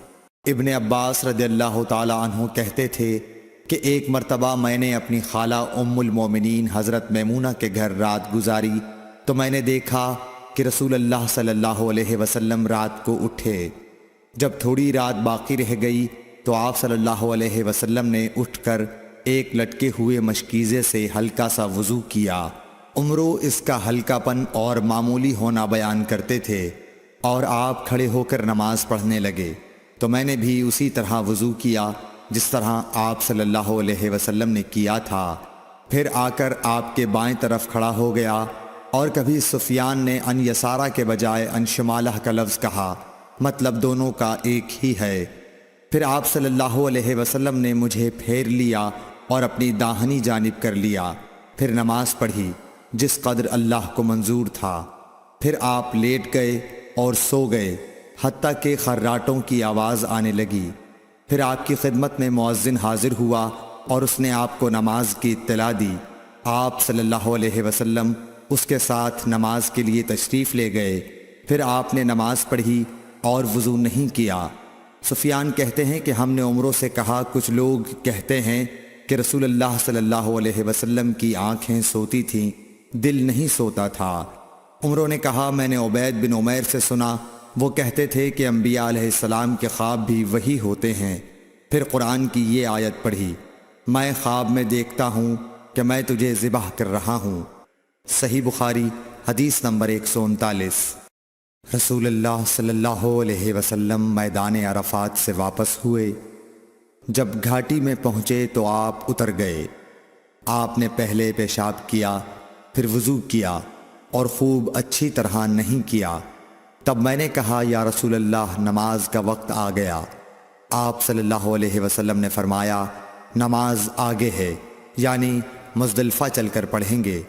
ابن عباس رضی اللہ تعالی عنہ کہتے تھے کہ ایک مرتبہ میں نے اپنی خالہ ام المومنین حضرت میمونہ کے گھر رات گزاری تو میں نے دیکھا کہ رسول اللہ صلی اللہ علیہ وسلم رات کو اٹھے۔ جب تھوڑی رات باقی رہ گئی تو آپ صلی اللہ علیہ وسلم نے اٹھ کر ایک لٹکے ہوئے مشکیزے سے ہلکا سا وضو کیا۔ عمرو اس کا ہلکا پن اور معمولی ہونا بیان کرتے تھے، اور آپ کھڑے ہو کر نماز پڑھنے لگے تو میں نے بھی اسی طرح وضو کیا جس طرح آپ صلی اللہ علیہ وسلم نے کیا تھا، پھر آ کر آپ کے بائیں طرف کھڑا ہو گیا۔ اور کبھی سفیان نے ان یسارہ کے بجائے ان شمالہ کا لفظ کہا، مطلب دونوں کا ایک ہی ہے۔ پھر آپ صلی اللہ علیہ وسلم نے مجھے پھیر لیا اور اپنی داہنی جانب کر لیا، پھر نماز پڑھی جس قدر اللہ کو منظور تھا، پھر آپ لیٹ گئے اور سو گئے حتیٰ کہ خراٹوں کی آواز آنے لگی۔ پھر آپ کی خدمت میں مؤذن حاضر ہوا اور اس نے آپ کو نماز کی اطلاع دی۔ آپ صلی اللہ علیہ وسلم اس کے ساتھ نماز کے لیے تشریف لے گئے، پھر آپ نے نماز پڑھی اور وضو نہیں کیا۔ سفیان کہتے ہیں کہ ہم نے عمروں سے کہا، کچھ لوگ کہتے ہیں کہ رسول اللہ صلی اللہ علیہ وسلم کی آنکھیں سوتی تھیں، دل نہیں سوتا تھا۔ عمروں نے کہا، میں نے عبید بن عمیر سے سنا، وہ کہتے تھے کہ انبیاء علیہ السلام کے خواب بھی وہی ہوتے ہیں۔ پھر قرآن کی یہ آیت پڑھی، میں خواب میں دیکھتا ہوں کہ میں تجھے ذبح کر رہا ہوں۔ صحیح بخاری حدیث نمبر 139۔ رسول اللہ صلی اللہ علیہ وسلم میدان عرفات سے واپس ہوئے۔ جب گھاٹی میں پہنچے تو آپ اتر گئے۔ آپ نے پہلے پیشاب کیا، پھر وضو کیا اور خوب اچھی طرح نہیں کیا۔ تب میں نے کہا، یا رسول اللہ، نماز کا وقت آ گیا۔ آپ صلی اللہ علیہ وسلم نے فرمایا، نماز آگے ہے، یعنی مزدلفہ چل کر پڑھیں گے۔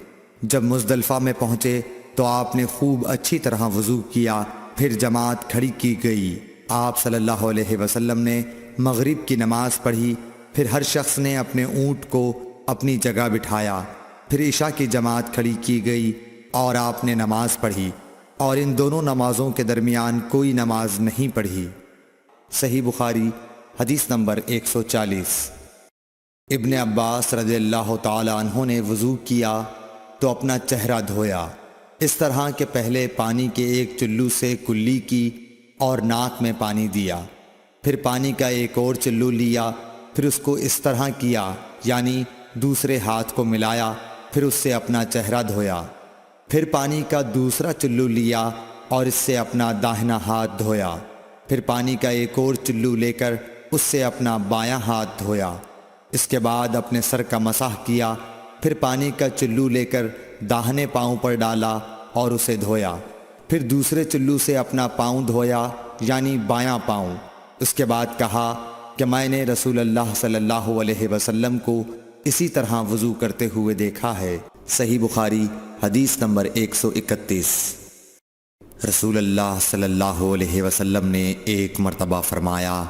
جب مزدلفہ میں پہنچے تو آپ نے خوب اچھی طرح وضو کیا، پھر جماعت کھڑی کی گئی۔ آپ صلی اللہ علیہ وسلم نے مغرب کی نماز پڑھی، پھر ہر شخص نے اپنے اونٹ کو اپنی جگہ بٹھایا، پھر عشاء کی جماعت کھڑی کی گئی اور آپ نے نماز پڑھی، اور ان دونوں نمازوں کے درمیان کوئی نماز نہیں پڑھی۔ صحیح بخاری حدیث نمبر 140۔ ابن عباس رضی اللہ تعالی عنہ نے وضو کیا تو اپنا چہرہ دھویا، اس طرح کہ پہلے پانی کے ایک چلو سے کلی کی اور ناک میں پانی دیا، پھر پانی کا ایک اور چلو لیا، پھر اس کو اس طرح کیا، یعنی دوسرے ہاتھ کو ملایا، پھر اس سے اپنا چہرہ دھویا، پھر پانی کا دوسرا چلو لیا اور اس سے اپنا داہنا ہاتھ دھویا، پھر پانی کا ایک اور چلو لے کر اس سے اپنا بایاں ہاتھ دھویا، اس کے بعد اپنے سر کا مسح کیا، پھر پانی کا چلو لے کر داہنے پاؤں پر ڈالا اور اسے دھویا، پھر دوسرے چلو سے اپنا پاؤں دھویا، یعنی بایاں پاؤں۔ اس کے بعد کہا کہ میں نے رسول اللہ صلی اللہ علیہ وسلم کو اسی طرح وضو کرتے ہوئے دیکھا ہے۔ صحیح بخاری حدیث نمبر 131۔ رسول اللہ صلی اللہ علیہ وسلم نے ایک مرتبہ فرمایا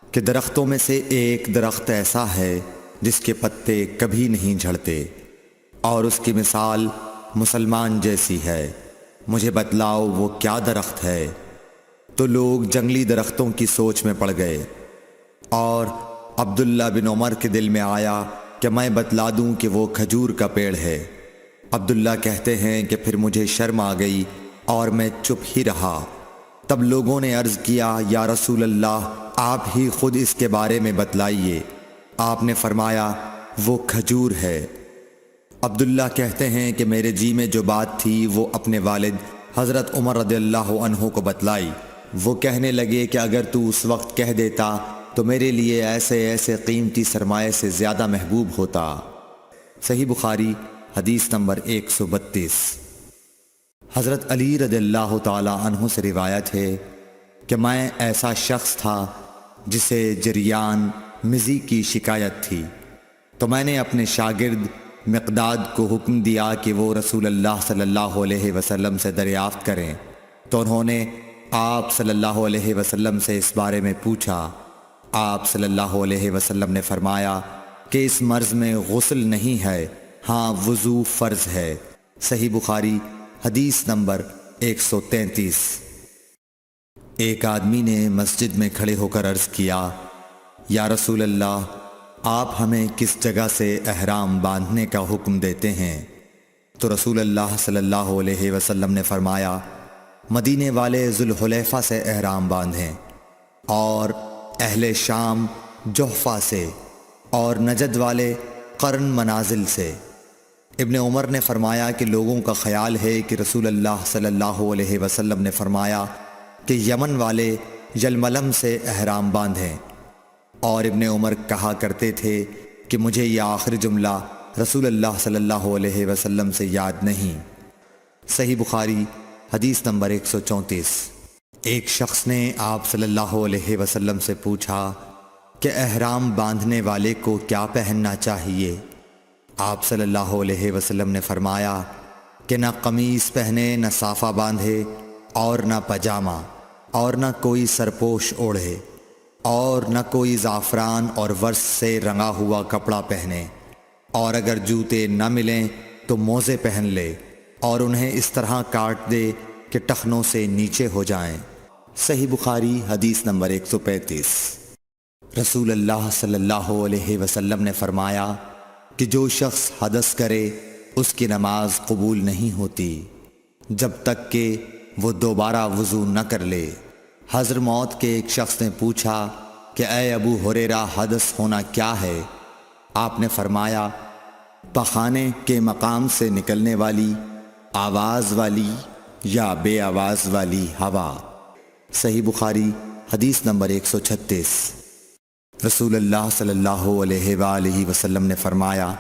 کہ درختوں میں سے ایک درخت ایسا ہے جس کے پتے کبھی نہیں جھڑتے، اور اس کی مثال مسلمان جیسی ہے، مجھے بتلاؤ وہ کیا درخت ہے؟ تو لوگ جنگلی درختوں کی سوچ میں پڑ گئے، اور عبداللہ بن عمر کے دل میں آیا کہ میں بتلا دوں کہ وہ کھجور کا پیڑ ہے۔ عبداللہ کہتے ہیں کہ پھر مجھے شرم آ گئی اور میں چپ ہی رہا۔ تب لوگوں نے عرض کیا، یا رسول اللہ، آپ ہی خود اس کے بارے میں بتلائیے۔ آپ نے فرمایا، وہ کھجور ہے۔ عبداللہ کہتے ہیں کہ میرے جی میں جو بات تھی وہ اپنے والد حضرت عمر رضی اللہ عنہ کو بتلائی۔ وہ کہنے لگے کہ اگر تو اس وقت کہہ دیتا تو میرے لیے ایسے ایسے قیمتی سرمایے سے زیادہ محبوب ہوتا۔ صحیح بخاری حدیث نمبر 132۔ حضرت علی رضی اللہ تعالی عنہ سے روایت ہے کہ میں ایسا شخص تھا جسے جریان مزی کی شکایت تھی، تو میں نے اپنے شاگرد مقداد کو حکم دیا کہ وہ رسول اللہ صلی اللہ علیہ وسلم سے دریافت کریں، تو انہوں نے آپ صلی اللہ علیہ وسلم سے اس بارے میں پوچھا۔ آپ صلی اللہ علیہ وسلم نے فرمایا کہ اس مرض میں غسل نہیں ہے، ہاں وضو فرض ہے۔ صحیح بخاری حدیث نمبر 133۔ ایک آدمی نے مسجد میں کھڑے ہو کر عرض کیا، یا رسول اللہ، آپ ہمیں کس جگہ سے احرام باندھنے کا حکم دیتے ہیں؟ تو رسول اللہ صلی اللہ علیہ وسلم نے فرمایا، مدینے والے ذوالحلیفہ سے احرام باندھیں، اور اہل شام جحفہ سے، اور نجد والے قرن منازل سے۔ ابن عمر نے فرمایا کہ لوگوں کا خیال ہے کہ رسول اللہ صلی اللہ علیہ وسلم نے فرمایا کہ یمن والے یلملم سے احرام باندھیں، اور ابن عمر کہا کرتے تھے کہ مجھے یہ آخری جملہ رسول اللہ صلی اللہ علیہ وسلم سے یاد نہیں۔ صحیح بخاری حدیث نمبر 134۔ ایک شخص نے آپ صلی اللہ علیہ وسلم سے پوچھا کہ احرام باندھنے والے کو کیا پہننا چاہیے؟ آپ صلی اللہ علیہ وسلم نے فرمایا کہ نہ قمیص پہنے، نہ صافہ باندھے، اور نہ پاجامہ، اور نہ کوئی سرپوش اوڑھے، اور نہ کوئی زعفران اور ورس سے رنگا ہوا کپڑا پہنے، اور اگر جوتے نہ ملیں تو موزے پہن لے، اور انہیں اس طرح کاٹ دے کہ ٹخنوں سے نیچے ہو جائیں۔ صحیح بخاری حدیث نمبر 135۔ رسول اللہ صلی اللہ علیہ وسلم نے فرمایا کہ جو شخص حدث کرے اس کی نماز قبول نہیں ہوتی جب تک کہ وہ دوبارہ وضو نہ کر لے۔ حضرموت کے ایک شخص نے پوچھا کہ اے ابو ہریرہ، حدث ہونا کیا ہے؟ آپ نے فرمایا، پخانے کے مقام سے نکلنے والی آواز والی یا بے آواز والی ہوا۔ صحیح بخاری حدیث نمبر 136۔ رسول اللہ صلی اللہ علیہ وآلہ وسلم نے فرمایا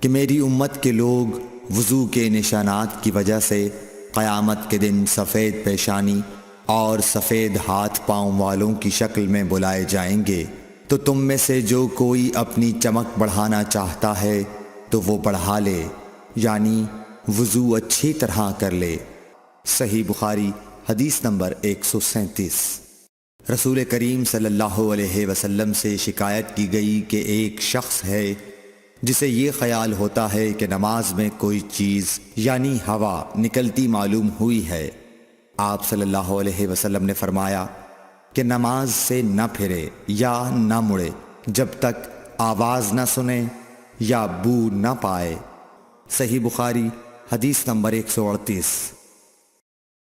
کہ میری امت کے لوگ وضو کے نشانات کی وجہ سے قیامت کے دن سفید پیشانی اور سفید ہاتھ پاؤں والوں کی شکل میں بلائے جائیں گے، تو تم میں سے جو کوئی اپنی چمک بڑھانا چاہتا ہے تو وہ بڑھا لے، یعنی وضو اچھی طرح کر لے۔ صحیح بخاری حدیث نمبر 137۔ رسول کریم صلی اللہ علیہ وسلم سے شکایت کی گئی کہ ایک شخص ہے جسے یہ خیال ہوتا ہے کہ نماز میں کوئی چیز یعنی ہوا نکلتی معلوم ہوئی ہے۔ آپ صلی اللہ علیہ وسلم نے فرمایا کہ نماز سے نہ پھرے یا نہ مڑے جب تک آواز نہ سنے یا بو نہ پائے۔ صحیح بخاری حدیث نمبر 138۔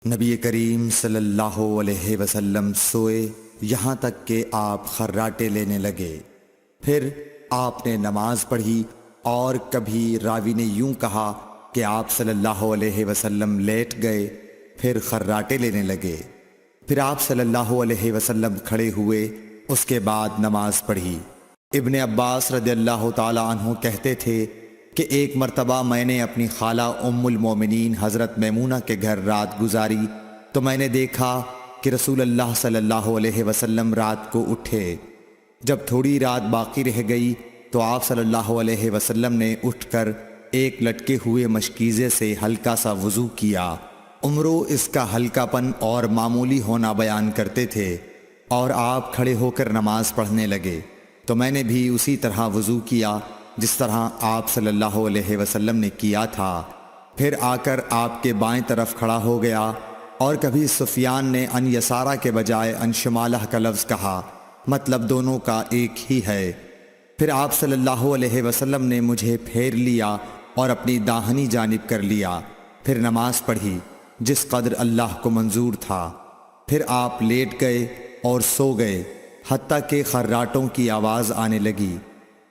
نبی کریم صلی اللہ علیہ وسلم سوئے یہاں تک کہ آپ خراٹے لینے لگے، پھر آپ نے نماز پڑھی، اور کبھی راوی نے یوں کہا کہ آپ صلی اللہ علیہ وسلم لیٹ گئے، پھر خراٹے لینے لگے، پھر آپ صلی اللہ علیہ وسلم کھڑے ہوئے، اس کے بعد نماز پڑھی۔ ابن عباس رضی اللہ تعالی عنہ کہتے تھے کہ ایک مرتبہ میں نے اپنی خالہ ام المومنین حضرت میمونہ کے گھر رات گزاری، تو میں نے دیکھا کہ رسول اللہ صلی اللہ علیہ وسلم رات کو اٹھے۔ جب تھوڑی رات باقی رہ گئی تو آپ صلی اللہ علیہ وسلم نے اٹھ کر ایک لٹکے ہوئے مشکیزے سے ہلکا سا وضو کیا۔ عمرو اس کا ہلکا پن اور معمولی ہونا بیان کرتے تھے، اور آپ کھڑے ہو کر نماز پڑھنے لگے، تو میں نے بھی اسی طرح وضو کیا جس طرح آپ صلی اللہ علیہ وسلم نے کیا تھا، پھر آ کر آپ کے بائیں طرف کھڑا ہو گیا۔ اور کبھی سفیان نے ان یسارہ کے بجائے ان شمالہ کا لفظ کہا، مطلب دونوں کا ایک ہی ہے۔ پھر آپ صلی اللہ علیہ وسلم نے مجھے پھیر لیا اور اپنی داہنی جانب کر لیا، پھر نماز پڑھی جس قدر اللہ کو منظور تھا، پھر آپ لیٹ گئے اور سو گئے حتیٰ کہ خراٹوں کی آواز آنے لگی۔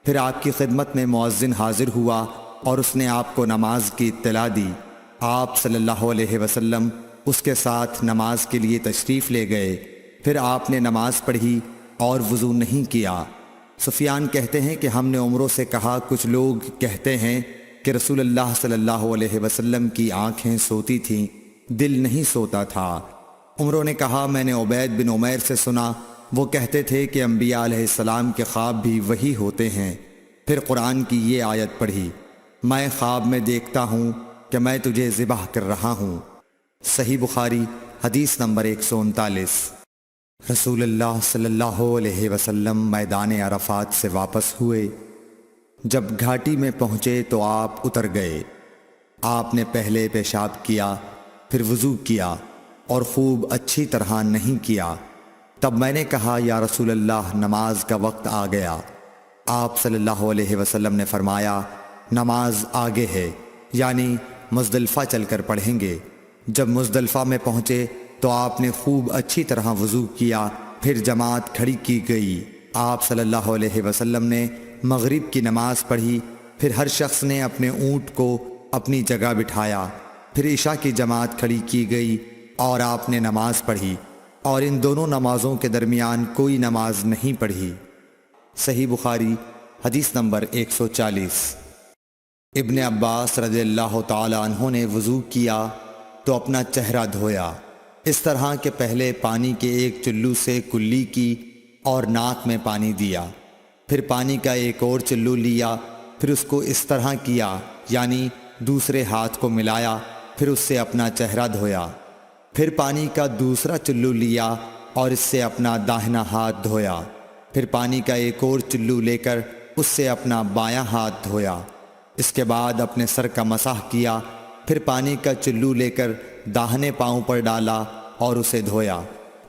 پھر آپ کی خدمت میں مؤذن حاضر ہوا اور اس نے آپ کو نماز کی اطلاع دی۔ آپ صلی اللہ علیہ وسلم اس کے ساتھ نماز کے لیے تشریف لے گئے۔ پھر آپ نے نماز پڑھی اور وضو نہیں کیا۔ سفیان کہتے ہیں کہ ہم نے عمروں سے کہا، کچھ لوگ کہتے ہیں کہ رسول اللہ صلی اللہ علیہ وسلم کی آنکھیں سوتی تھیں، دل نہیں سوتا تھا۔ عمروں نے کہا، میں نے عبید بن عمیر سے سنا، وہ کہتے تھے کہ انبیاء علیہ السلام کے خواب بھی وہی ہوتے ہیں۔ پھر قرآن کی یہ آیت پڑھی، میں خواب میں دیکھتا ہوں کہ میں تجھے ذبح کر رہا ہوں۔ صحیح بخاری حدیث نمبر 139۔ رسول اللہ صلی اللہ علیہ وسلم میدان عرفات سے واپس ہوئے۔ جب گھاٹی میں پہنچے تو آپ اتر گئے۔ آپ نے پہلے پیشاب کیا، پھر وضو کیا اور خوب اچھی طرح نہیں کیا۔ تب میں نے کہا، یا رسول اللہ، نماز کا وقت آ گیا۔ آپ صلی اللہ علیہ وسلم نے فرمایا، نماز آگے ہے، یعنی مزدلفہ چل کر پڑھیں گے۔ جب مزدلفہ میں پہنچے تو آپ نے خوب اچھی طرح وضو کیا، پھر جماعت کھڑی کی گئی۔ آپ صلی اللہ علیہ وسلم نے مغرب کی نماز پڑھی، پھر ہر شخص نے اپنے اونٹ کو اپنی جگہ بٹھایا۔ پھر عشاء کی جماعت کھڑی کی گئی اور آپ نے نماز پڑھی، اور ان دونوں نمازوں کے درمیان کوئی نماز نہیں پڑھی۔ صحیح بخاری حدیث نمبر 140۔ ابن عباس رضی اللہ تعالی عنہ نے وضو کیا تو اپنا چہرہ دھویا، اس طرح کہ پہلے پانی کے ایک چلو سے کلی کی اور ناک میں پانی دیا، پھر پانی کا ایک اور چلو لیا، پھر اس کو اس طرح کیا، یعنی دوسرے ہاتھ کو ملایا، پھر اس سے اپنا چہرہ دھویا، پھر پانی کا دوسرا چلو لیا اور اس سے اپنا داہنا ہاتھ دھویا، پھر پانی کا ایک اور چلو لے کر اس سے اپنا بایاں ہاتھ دھویا، اس کے بعد اپنے سر کا مسح کیا، پھر پانی کا چلو لے کر داہنے پاؤں پر ڈالا اور اسے دھویا،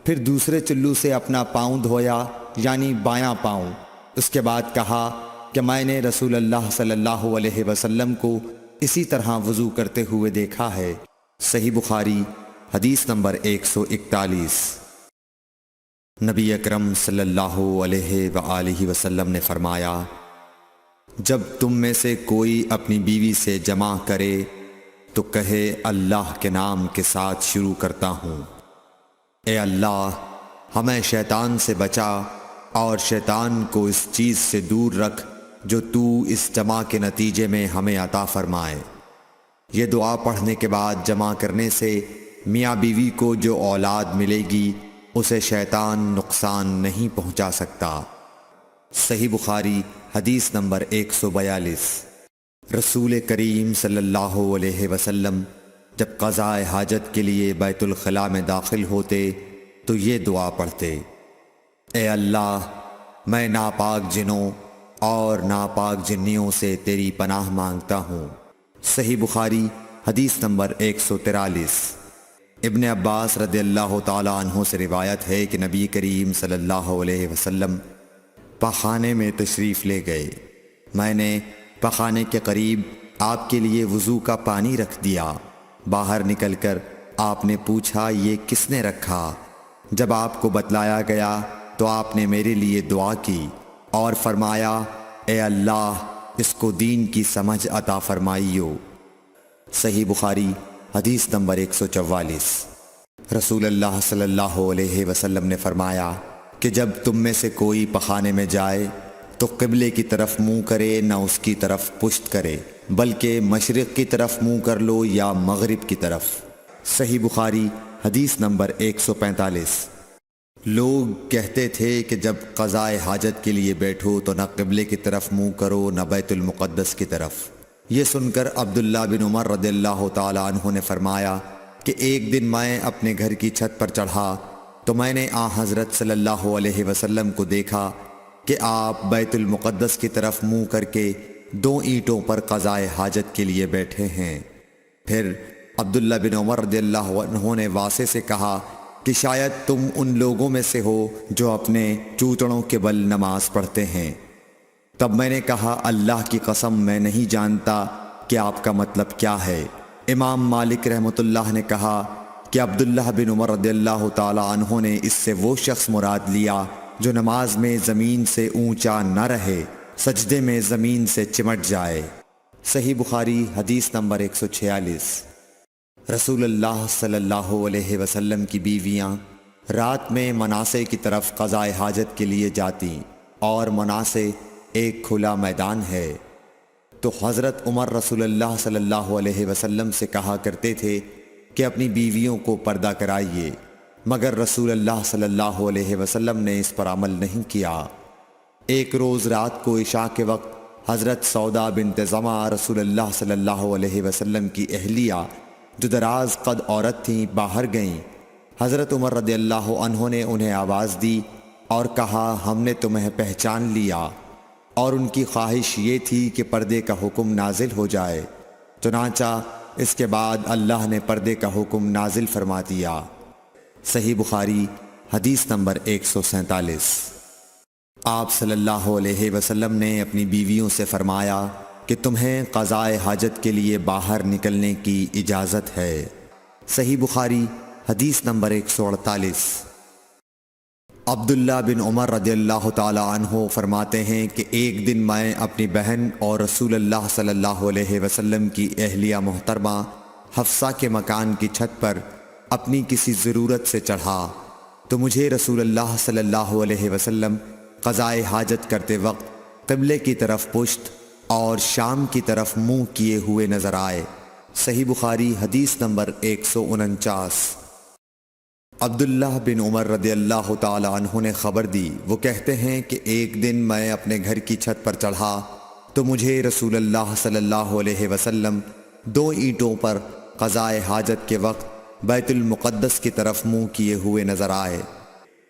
پھر دوسرے چلو سے اپنا پاؤں دھویا، یعنی بایاں پاؤں۔ اس کے بعد کہا کہ میں نے رسول اللہ صلی اللہ علیہ وسلم کو اسی طرح وضو کرتے ہوئے دیکھا ہے۔ صحیح بخاری حدیث نمبر 141۔ نبی اکرم صلی اللہ علیہ وآلہ وسلم نے فرمایا، جب تم میں سے کوئی اپنی بیوی سے جمع کرے تو کہے، اللہ کے نام کے ساتھ شروع کرتا ہوں۔ اے اللہ، ہمیں شیطان سے بچا اور شیطان کو اس چیز سے دور رکھ جو تو اس جمع کے نتیجے میں ہمیں عطا فرمائے۔ یہ دعا پڑھنے کے بعد جمع کرنے سے میاں بیوی کو جو اولاد ملے گی اسے شیطان نقصان نہیں پہنچا سکتا۔ صحیح بخاری حدیث نمبر 142۔ رسول کریم صلی اللہ علیہ وسلم جب قضاء حاجت کے لیے بیت الخلاء میں داخل ہوتے تو یہ دعا پڑھتے، اے اللہ، میں ناپاک جنوں اور ناپاک جنیوں سے تیری پناہ مانگتا ہوں۔ صحیح بخاری حدیث نمبر 143۔ ابن عباس رضی اللہ تعالی عنہ سے روایت ہے کہ نبی کریم صلی اللہ علیہ وسلم پاخانے میں تشریف لے گئے۔ میں نے پاخانے کے قریب آپ کے لیے وضو کا پانی رکھ دیا۔ باہر نکل کر آپ نے پوچھا، یہ کس نے رکھا؟ جب آپ کو بتلایا گیا تو آپ نے میرے لیے دعا کی اور فرمایا، اے اللہ، اس کو دین کی سمجھ عطا فرمائیو۔ صحیح بخاری حدیث نمبر 144۔ رسول اللہ صلی اللہ علیہ وسلم نے فرمایا کہ جب تم میں سے کوئی پخانے میں جائے تو قبلے کی طرف منہ کرے، نہ اس کی طرف پشت کرے، بلکہ مشرق کی طرف منہ کر لو یا مغرب کی طرف۔ صحیح بخاری حدیث نمبر 145۔ لوگ کہتے تھے کہ جب قضاء حاجت کے لیے بیٹھو تو نہ قبلے کی طرف منہ کرو نہ بیت المقدس کی طرف۔ یہ سن کر عبداللہ بن عمر رضی اللہ تعالی عنہ نے فرمایا کہ ایک دن میں اپنے گھر کی چھت پر چڑھا تو میں نے حضرت صلی اللہ علیہ وسلم کو دیکھا کہ آپ بیت المقدس کی طرف منہ کر کے 2 اینٹوں پر قضاء حاجت کے لیے بیٹھے ہیں۔ پھر عبداللہ بن عمر رضی اللہ عنہ نے واسع سے کہا کہ شاید تم ان لوگوں میں سے ہو جو اپنے چوتڑوں کے بل نماز پڑھتے ہیں۔ تب میں نے کہا، اللہ کی قسم میں نہیں جانتا کہ آپ کا مطلب کیا ہے۔ امام مالک رحمۃ اللہ نے کہا کہ عبداللہ بن عمر رضی اللہ تعالی عنہ نے اس سے وہ شخص مراد لیا جو نماز میں زمین سے اونچا نہ رہے، سجدے میں زمین سے چمٹ جائے۔ صحیح بخاری حدیث نمبر 146۔ رسول اللہ صلی اللہ علیہ وسلم کی بیویاں رات میں مناصے کی طرف قضائے حاجت کے لیے جاتیں، اور مناصے ایک کھلا میدان ہے۔ تو حضرت عمر رسول اللہ صلی اللہ علیہ وسلم سے کہا کرتے تھے کہ اپنی بیویوں کو پردہ کرائیے، مگر رسول اللہ صلی اللہ علیہ وسلم نے اس پر عمل نہیں کیا۔ ایک روز رات کو عشاء کے وقت حضرت سودا بنت زمعہ رسول اللہ صلی اللہ علیہ وسلم کی اہلیہ جو دراز قد عورت تھیں باہر گئیں۔ حضرت عمر رضی اللہ عنہ نے انہیں آواز دی اور کہا ہم نے تمہیں پہچان لیا، اور ان کی خواہش یہ تھی کہ پردے کا حکم نازل ہو جائے، چنانچہ اس کے بعد اللہ نے پردے کا حکم نازل فرما دیا۔ صحیح بخاری حدیث نمبر 147۔ آپ صلی اللہ علیہ وسلم نے اپنی بیویوں سے فرمایا کہ تمہیں قضائے حاجت کے لیے باہر نکلنے کی اجازت ہے۔ صحیح بخاری حدیث نمبر 148۔ عبداللہ بن عمر رضی اللہ تعالی عنہ فرماتے ہیں کہ ایک دن میں اپنی بہن اور رسول اللہ صلی اللہ علیہ وسلم کی اہلیہ محترمہ حفصہ کے مکان کی چھت پر اپنی کسی ضرورت سے چڑھا، تو مجھے رسول اللہ صلی اللہ علیہ وسلم قضائے حاجت کرتے وقت قبلے کی طرف پشت اور شام کی طرف منہ کیے ہوئے نظر آئے۔ صحیح بخاری حدیث نمبر 149۔ عبداللہ بن عمر رضی اللہ تعالی عنہ نے خبر دی، وہ کہتے ہیں کہ ایک دن میں اپنے گھر کی چھت پر چڑھا تو مجھے رسول اللہ صلی اللہ علیہ وسلم 2 اینٹوں پر قضائے حاجت کے وقت بیت المقدس کی طرف منہ کیے ہوئے نظر آئے۔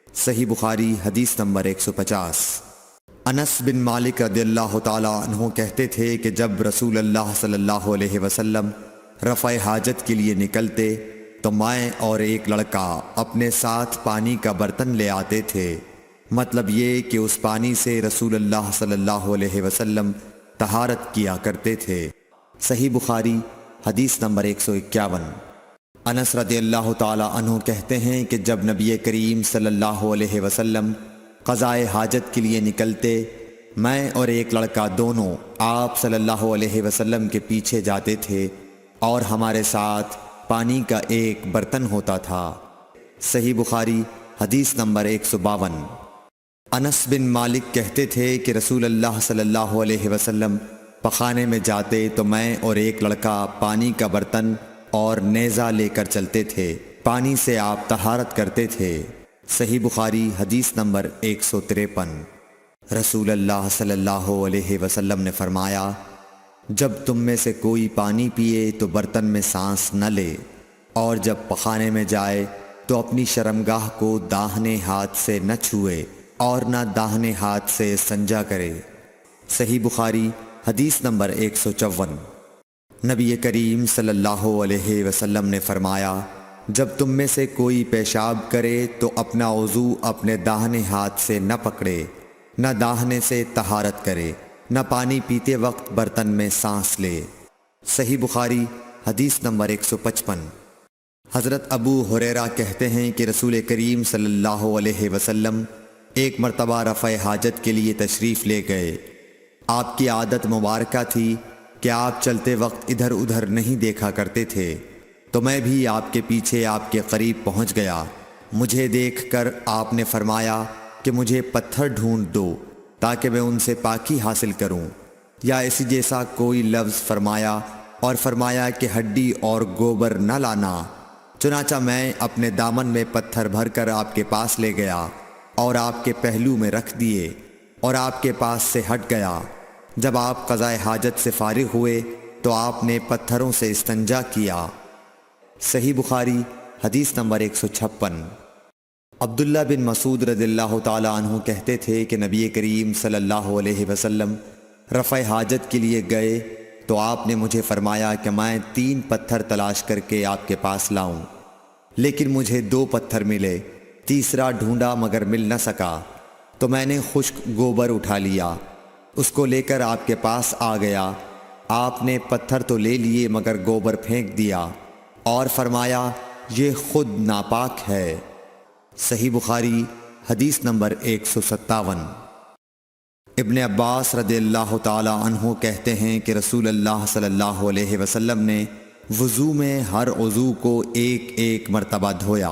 صحیح بخاری حدیث نمبر 150۔ انس بن مالک رضی اللہ تعالی عنہ کہتے تھے کہ جب رسول اللہ صلی اللہ علیہ وسلم رفع حاجت کے لیے نکلتے تو میں اور ایک لڑکا اپنے ساتھ پانی کا برتن لے آتے تھے، مطلب یہ کہ اس پانی سے رسول اللہ صلی اللہ علیہ وسلم طہارت کیا کرتے تھے۔ صحیح بخاری حدیث نمبر 151۔ انس رضی اللہ تعالی عنہ کہتے ہیں کہ جب نبی کریم صلی اللہ علیہ وسلم قضائے حاجت کے لیے نکلتے، میں اور ایک لڑکا دونوں آپ صلی اللہ علیہ وسلم کے پیچھے جاتے تھے، اور ہمارے ساتھ پانی کا ایک برتن ہوتا تھا۔ صحیح بخاری حدیث نمبر 152۔ انس بن مالک کہتے تھے کہ رسول اللہ صلی اللہ علیہ وسلم پخانے میں جاتے تو میں اور ایک لڑکا پانی کا برتن اور نیزہ لے کر چلتے تھے، پانی سے آپ طہارت کرتے تھے۔ صحیح بخاری حدیث نمبر 153۔ رسول اللہ صلی اللہ علیہ وسلم نے فرمایا جب تم میں سے کوئی پانی پیے تو برتن میں سانس نہ لے، اور جب پخانے میں جائے تو اپنی شرمگاہ کو داہنے ہاتھ سے نہ چھوئے اور نہ داہنے ہاتھ سے استنجا کرے۔ صحیح بخاری حدیث نمبر 154۔ نبی کریم صلی اللہ علیہ وسلم نے فرمایا جب تم میں سے کوئی پیشاب کرے تو اپنا وضو اپنے داہنے ہاتھ سے نہ پکڑے، نہ داہنے سے طہارت کرے، نہ پانی پیتے وقت برتن میں سانس لے۔ صحیح بخاری حدیث نمبر 155۔ حضرت ابو ہریرہ کہتے ہیں کہ رسول کریم صلی اللہ علیہ وسلم ایک مرتبہ رفع حاجت کے لیے تشریف لے گئے۔ آپ کی عادت مبارکہ تھی کہ آپ چلتے وقت ادھر ادھر نہیں دیکھا کرتے تھے، تو میں بھی آپ کے پیچھے آپ کے قریب پہنچ گیا۔ مجھے دیکھ کر آپ نے فرمایا کہ مجھے پتھر ڈھونڈ دو تاکہ میں ان سے پاکی حاصل کروں، یا اسی جیسا کوئی لفظ فرمایا، اور فرمایا کہ ہڈی اور گوبر نہ لانا۔ چنانچہ میں اپنے دامن میں پتھر بھر کر آپ کے پاس لے گیا اور آپ کے پہلو میں رکھ دیے اور آپ کے پاس سے ہٹ گیا۔ جب آپ قضائے حاجت سے فارغ ہوئے تو آپ نے پتھروں سے استنجا کیا۔ صحیح بخاری حدیث نمبر 156۔ عبداللہ بن مسعود رضی اللہ تعالی عنہ کہتے تھے کہ نبی کریم صلی اللہ علیہ وسلم رفع حاجت کے لیے گئے تو آپ نے مجھے فرمایا کہ میں 3 پتھر تلاش کر کے آپ کے پاس لاؤں، لیکن مجھے 2 پتھر ملے، تیسرا ڈھونڈا مگر مل نہ سکا، تو میں نے خشک گوبر اٹھا لیا، اس کو لے کر آپ کے پاس آ گیا۔ آپ نے پتھر تو لے لیے مگر گوبر پھینک دیا اور فرمایا یہ خود ناپاک ہے۔ صحیح بخاری حدیث نمبر 157۔ ابن عباس رضی اللہ تعالی عنہ کہتے ہیں کہ رسول اللہ صلی اللہ علیہ وسلم نے وضو میں ہر عضو کو ایک ایک مرتبہ دھویا۔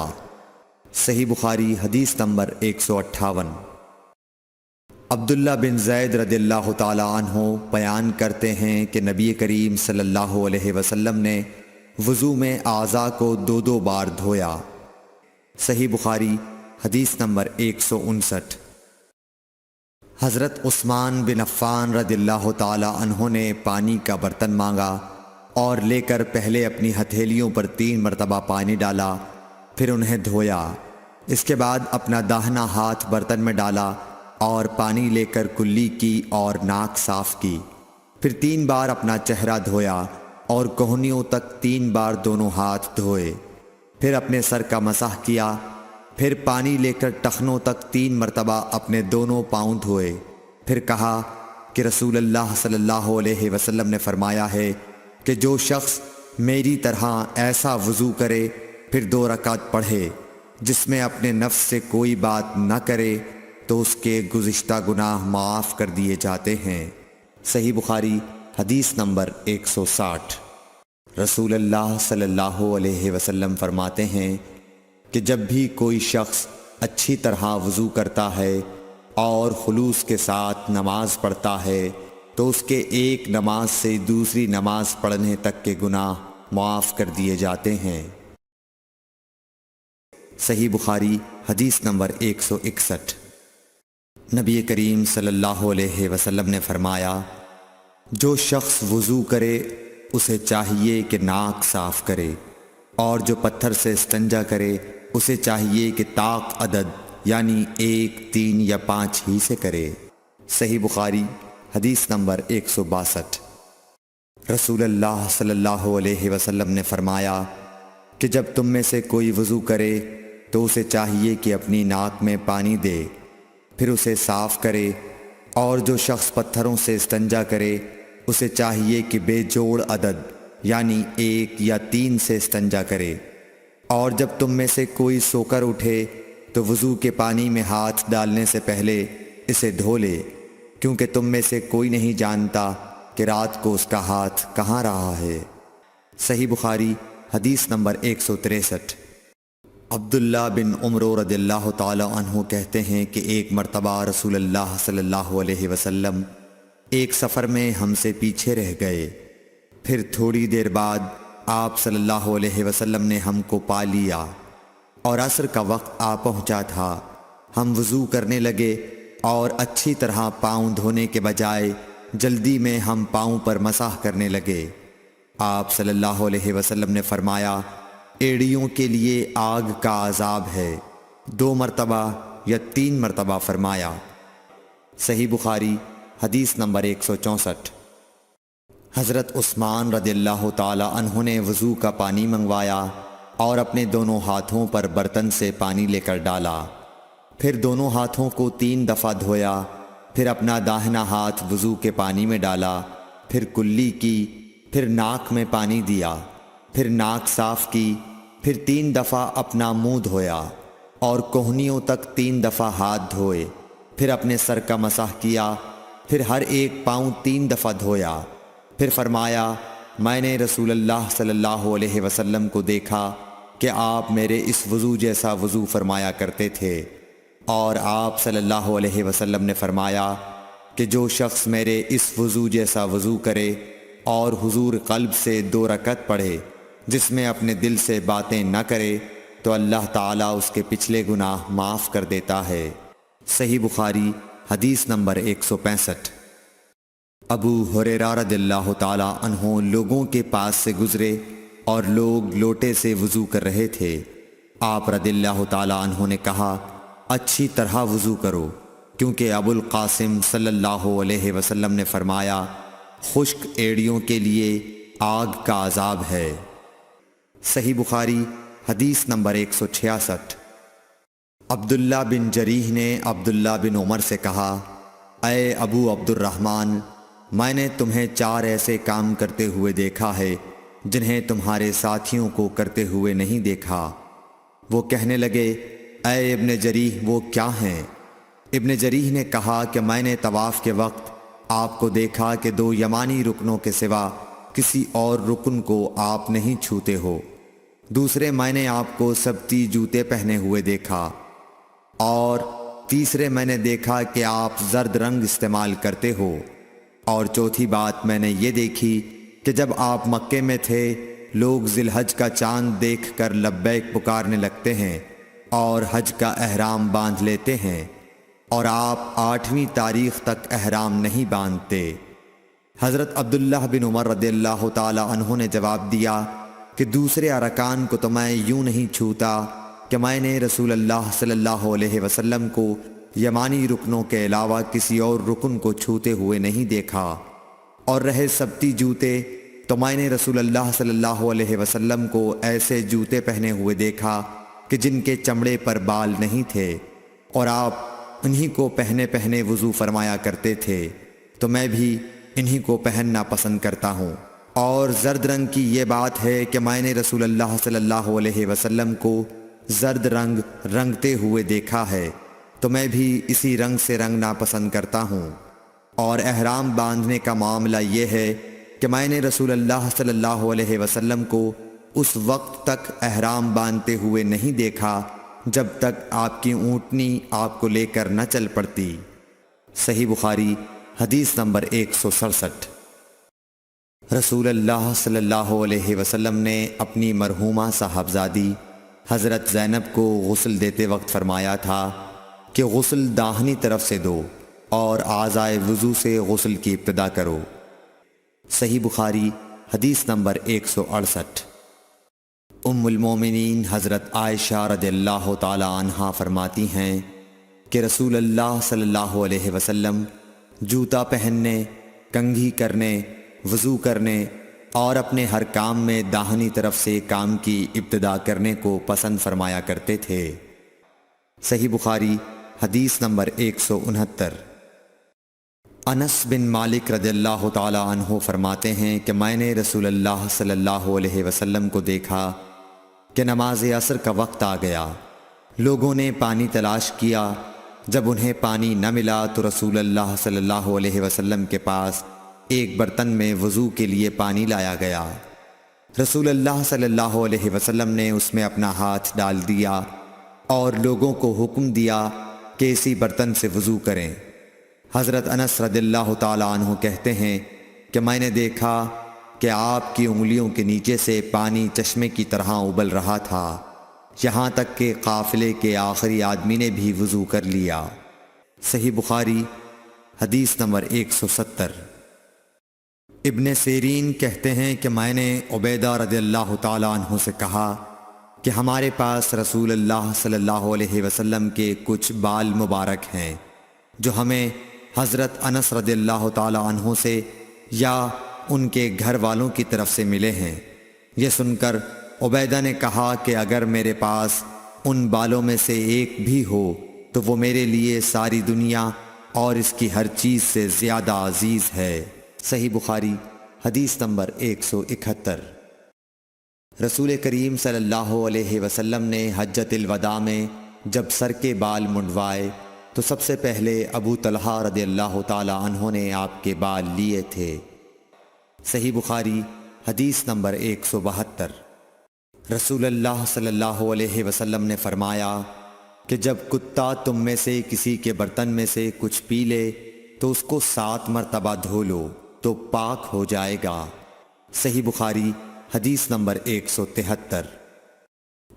صحیح بخاری حدیث نمبر 158۔ عبداللہ بن زید رضی اللہ تعالی عنہ بیان کرتے ہیں کہ نبی کریم صلی اللہ علیہ وسلم نے وضو میں اعضاء کو 2 بار دھویا۔ صحیح بخاری حدیث نمبر 159۔ حضرت عثمان بن عفان رضی اللہ تعالی عنہ نے پانی کا برتن مانگا اور لے کر پہلے اپنی ہتھیلیوں پر 3 مرتبہ پانی ڈالا، پھر انہیں دھویا۔ اس کے بعد اپنا داہنا ہاتھ برتن میں ڈالا اور پانی لے کر کلی کی اور ناک صاف کی، پھر 3 بار اپنا چہرہ دھویا اور کوہنیوں تک 3 بار دونوں ہاتھ دھوئے، پھر اپنے سر کا مسح کیا، پھر پانی لے کر ٹخنوں تک 3 مرتبہ اپنے دونوں پاؤں دھوئے، پھر کہا کہ رسول اللہ صلی اللہ علیہ وسلم نے فرمایا ہے کہ جو شخص میری طرح ایسا وضو کرے پھر 2 رکعت پڑھے جس میں اپنے نفس سے کوئی بات نہ کرے تو اس کے گزشتہ گناہ معاف کر دیے جاتے ہیں۔ صحیح بخاری حدیث نمبر 160۔ رسول اللہ صلی اللہ علیہ وسلم فرماتے ہیں کہ جب بھی کوئی شخص اچھی طرح وضو کرتا ہے اور خلوص کے ساتھ نماز پڑھتا ہے تو اس کے ایک نماز سے دوسری نماز پڑھنے تک کے گناہ معاف کر دیے جاتے ہیں۔ صحیح بخاری حدیث نمبر 161۔ نبی کریم صلی اللہ علیہ وسلم نے فرمایا جو شخص وضو کرے اسے چاہیے کہ ناک صاف کرے، اور جو پتھر سے استنجا کرے اسے چاہیے کہ طاق عدد یعنی 1، 3 یا 5 ہی سے کرے۔ صحیح بخاری حدیث نمبر 162۔ رسول اللہ صلی اللہ علیہ وسلم نے فرمایا کہ جب تم میں سے کوئی وضو کرے تو اسے چاہیے کہ اپنی ناک میں پانی دے، پھر اسے صاف کرے، اور جو شخص پتھروں سے استنجا کرے اسے چاہیے کہ بے جوڑ عدد یعنی 1 یا 3 سے استنجا کرے، اور جب تم میں سے کوئی سو کر اٹھے تو وضو کے پانی میں ہاتھ ڈالنے سے پہلے اسے دھو لے، کیونکہ تم میں سے کوئی نہیں جانتا کہ رات کو اس کا ہاتھ کہاں رہا ہے۔ صحیح بخاری حدیث نمبر 163۔ عبداللہ بن عمر رضی اللہ تعالی عنہ کہتے ہیں کہ ایک مرتبہ رسول اللہ صلی اللہ علیہ وسلم ایک سفر میں ہم سے پیچھے رہ گئے، پھر تھوڑی دیر بعد آپ صلی اللہ علیہ وسلم نے ہم کو پا لیا اور عصر کا وقت آ پہنچا تھا۔ ہم وضو کرنے لگے اور اچھی طرح پاؤں دھونے کے بجائے جلدی میں ہم پاؤں پر مسح کرنے لگے۔ آپ صلی اللہ علیہ وسلم نے فرمایا ایڑیوں کے لیے آگ کا عذاب ہے، 2 مرتبہ یا 3 مرتبہ فرمایا۔ صحیح بخاری حدیث نمبر 164۔ حضرت عثمان رضی اللہ تعالی عنہ نے وضو کا پانی منگوایا اور اپنے دونوں ہاتھوں پر برتن سے پانی لے کر ڈالا، پھر دونوں ہاتھوں کو 3 دفعہ دھویا، پھر اپنا داہنا ہاتھ وضو کے پانی میں ڈالا، پھر کلی کی، پھر ناک میں پانی دیا، پھر ناک صاف کی، پھر 3 دفعہ اپنا منہ دھویا اور کوہنیوں تک 3 دفعہ ہاتھ دھوئے، پھر اپنے سر کا مسح کیا، پھر ہر ایک پاؤں 3 دفعہ دھویا، پھر فرمایا میں نے رسول اللہ صلی اللہ علیہ وسلم کو دیکھا کہ آپ میرے اس وضو جیسا وضو فرمایا کرتے تھے، اور آپ صلی اللہ علیہ وسلم نے فرمایا کہ جو شخص میرے اس وضو جیسا وضو کرے اور حضور قلب سے 2 رکعت پڑھے جس میں اپنے دل سے باتیں نہ کرے تو اللہ تعالیٰ اس کے پچھلے گناہ معاف کر دیتا ہے۔ صحیح بخاری حدیث نمبر 165۔ ابو ہریرہ رضی اللہ تعالیٰ عنہ لوگوں کے پاس سے گزرے اور لوگ لوٹے سے وضو کر رہے تھے۔ آپ رضی اللہ تعالیٰ عنہ نے کہا اچھی طرح وضو کرو، کیونکہ ابو القاسم صلی اللہ علیہ وسلم نے فرمایا خشک ایڑیوں کے لیے آگ کا عذاب ہے۔ صحیح بخاری حدیث نمبر 166۔ عبداللہ بن جریح نے عبداللہ بن عمر سے کہا اے ابو عبد الرحمن، میں نے تمہیں 4 ایسے کام کرتے ہوئے دیکھا ہے جنہیں تمہارے ساتھیوں کو کرتے ہوئے نہیں دیکھا۔ وہ کہنے لگے اے ابن جریح وہ کیا ہیں؟ ابن جریح نے کہا کہ میں نے طواف کے وقت آپ کو دیکھا کہ 2 یمانی رکنوں کے سوا کسی اور رکن کو آپ نہیں چھوتے ہو۔ دوسرے میں نے آپ کو سبتی جوتے پہنے ہوئے دیکھا، اور تیسرے میں نے دیکھا کہ آپ زرد رنگ استعمال کرتے ہو، اور چوتھی بات میں نے یہ دیکھی کہ جب آپ مکے میں تھے لوگ ذی الحج کا چاند دیکھ کر لبیک پکارنے لگتے ہیں اور حج کا احرام باندھ لیتے ہیں، اور آپ 8ویں تاریخ تک احرام نہیں باندھتے۔ حضرت عبداللہ بن عمر رضی اللہ تعالی عنہ نے جواب دیا کہ دوسرے ارکان کو تو میں یوں نہیں چھوتا کہ میں نے رسول اللہ صلی اللہ علیہ وسلم کو یمانی رکنوں کے علاوہ کسی اور رکن کو چھوتے ہوئے نہیں دیکھا، اور رہے سبتی جوتے تو میں نے رسول اللہ صلی اللہ علیہ وسلم کو ایسے جوتے پہنے ہوئے دیکھا کہ جن کے چمڑے پر بال نہیں تھے، اور آپ انہی کو پہنے پہنے وضو فرمایا کرتے تھے، تو میں بھی انہی کو پہننا پسند کرتا ہوں۔ اور زرد رنگ کی یہ بات ہے کہ میں نے رسول اللہ صلی اللہ علیہ وسلم کو زرد رنگ رنگتے ہوئے دیکھا ہے، تو میں بھی اسی رنگ سے رنگنا پسند کرتا ہوں۔ اور احرام باندھنے کا معاملہ یہ ہے کہ میں نے رسول اللہ صلی اللہ علیہ وسلم کو اس وقت تک احرام باندھتے ہوئے نہیں دیکھا جب تک آپ کی اونٹنی آپ کو لے کر نہ چل پڑتی۔ صحیح بخاری حدیث نمبر 167۔ رسول اللہ صلی اللہ علیہ وسلم نے اپنی مرحومہ صاحبزادی حضرت زینب کو غسل دیتے وقت فرمایا تھا کہ غسل داہنی طرف سے دو اور اعضائے وضو سے غسل کی ابتدا کرو۔ صحیح بخاری حدیث نمبر 168۔ ام المومنین حضرت عائشہ رضی اللہ تعالی عنہا فرماتی ہیں کہ رسول اللہ صلی اللہ علیہ وسلم جوتا پہننے، کنگھی کرنے، وضو کرنے اور اپنے ہر کام میں داہنی طرف سے کام کی ابتدا کرنے کو پسند فرمایا کرتے تھے۔ صحیح بخاری حدیث نمبر 169۔ انس بن مالک رضی اللہ تعالی عنہ فرماتے ہیں کہ میں نے رسول اللہ صلی اللہ علیہ وسلم کو دیکھا کہ نماز عصر کا وقت آ گیا، لوگوں نے پانی تلاش کیا، جب انہیں پانی نہ ملا تو رسول اللہ صلی اللہ علیہ وسلم کے پاس ایک برتن میں وضو کے لیے پانی لایا گیا۔ رسول اللہ صلی اللہ علیہ وسلم نے اس میں اپنا ہاتھ ڈال دیا اور لوگوں کو حکم دیا کہ اسی برتن سے وضو کریں۔ حضرت انس رضی اللہ تعالی عنہ کہتے ہیں کہ میں نے دیکھا کہ آپ کی انگلیوں کے نیچے سے پانی چشمے کی طرح ابل رہا تھا، یہاں تک کہ قافلے کے آخری آدمی نے بھی وضو کر لیا۔ صحیح بخاری حدیث نمبر 170۔ ابن سیرین کہتے ہیں کہ میں نے عبیدہ رضی اللہ تعالی عنہ سے کہا کہ ہمارے پاس رسول اللہ صلی اللہ علیہ وسلم کے کچھ بال مبارک ہیں جو ہمیں حضرت انس رضی اللہ تعالی عنہ سے یا ان کے گھر والوں کی طرف سے ملے ہیں۔ یہ سن کر عبیدہ نے کہا کہ اگر میرے پاس ان بالوں میں سے ایک بھی ہو تو وہ میرے لیے ساری دنیا اور اس کی ہر چیز سے زیادہ عزیز ہے۔ صحیح بخاری حدیث نمبر 171۔ رسول کریم صلی اللہ علیہ وسلم نے حجۃ الوداع میں جب سر کے بال منڈوائے تو سب سے پہلے ابو طلحہ رضی اللہ تعالی عنہ نے آپ کے بال لیے تھے۔ صحیح بخاری حدیث نمبر 172۔ رسول اللہ صلی اللہ علیہ وسلم نے فرمایا کہ جب کتا تم میں سے کسی کے برتن میں سے کچھ پی لے تو اس کو 7 مرتبہ دھو لو تو پاک ہو جائے گا۔ صحیح بخاری حدیث نمبر 173۔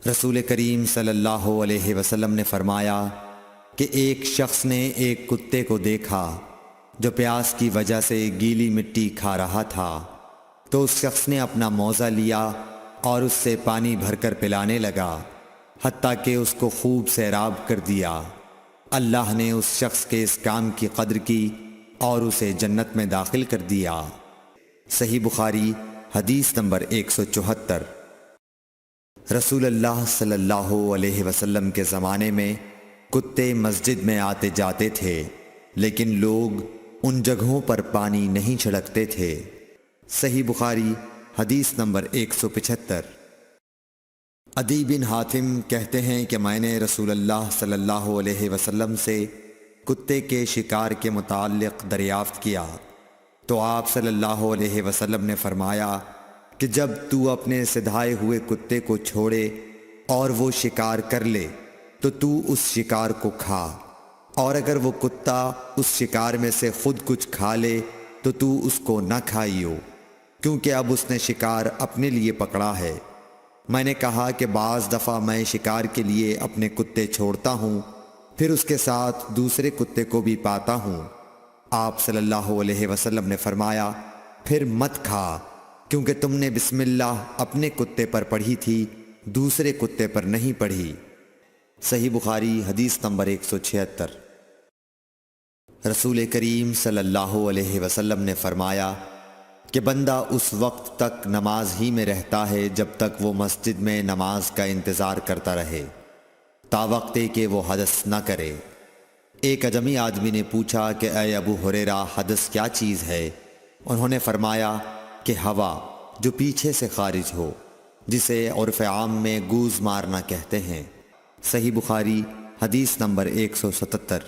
رسول کریم صلی اللہ علیہ وسلم نے فرمایا کہ ایک شخص نے ایک کتے کو دیکھا جو پیاس کی وجہ سے گیلی مٹی کھا رہا تھا، تو اس شخص نے اپنا موزہ لیا اور اس سے پانی بھر کر پلانے لگا حتیٰ کہ اس کو خوب سیراب کر دیا۔ اللہ نے اس شخص کے اس کام کی قدر کی اور اسے جنت میں داخل کر دیا۔ صحیح بخاری حدیث نمبر 174۔ رسول اللہ صلی اللہ علیہ وسلم کے زمانے میں کتے مسجد میں آتے جاتے تھے، لیکن لوگ ان جگہوں پر پانی نہیں چھڑکتے تھے۔ صحیح بخاری حدیث نمبر 175۔ عدی بن حاتم کہتے ہیں کہ میں نے رسول اللہ صلی اللہ علیہ وسلم سے کتے کے شکار کے متعلق دریافت کیا تو آپ صلی اللہ علیہ وسلم نے فرمایا کہ جب تو اپنے سدھائے ہوئے کتے کو چھوڑے اور وہ شکار کر لے تو اس شکار کو کھا، اور اگر وہ کتا اس شکار میں سے خود کچھ کھا لے تو اس کو نہ کھائیو، کیونکہ اب اس نے شکار اپنے لیے پکڑا ہے۔ میں نے کہا کہ بعض دفعہ میں شکار کے لیے اپنے کتے چھوڑتا ہوں، پھر اس کے ساتھ دوسرے کتے کو بھی پاتا ہوں۔ آپ صلی اللہ علیہ وسلم نے فرمایا پھر مت کھا، کیونکہ تم نے بسم اللہ اپنے کتے پر پڑھی تھی، دوسرے کتے پر نہیں پڑھی۔ صحیح بخاری حدیث نمبر 176۔ رسول کریم صلی اللہ علیہ وسلم نے فرمایا کہ بندہ اس وقت تک نماز ہی میں رہتا ہے جب تک وہ مسجد میں نماز کا انتظار کرتا رہے، تا وقت کہ وہ حدث نہ کرے۔ ایک اجمی آدمی نے پوچھا کہ اے ابو ہریرہ، حدث کیا چیز ہے؟ انہوں نے فرمایا کہ ہوا جو پیچھے سے خارج ہو، جسے عرف عام میں گوز مارنا کہتے ہیں۔ صحیح بخاری حدیث نمبر 177۔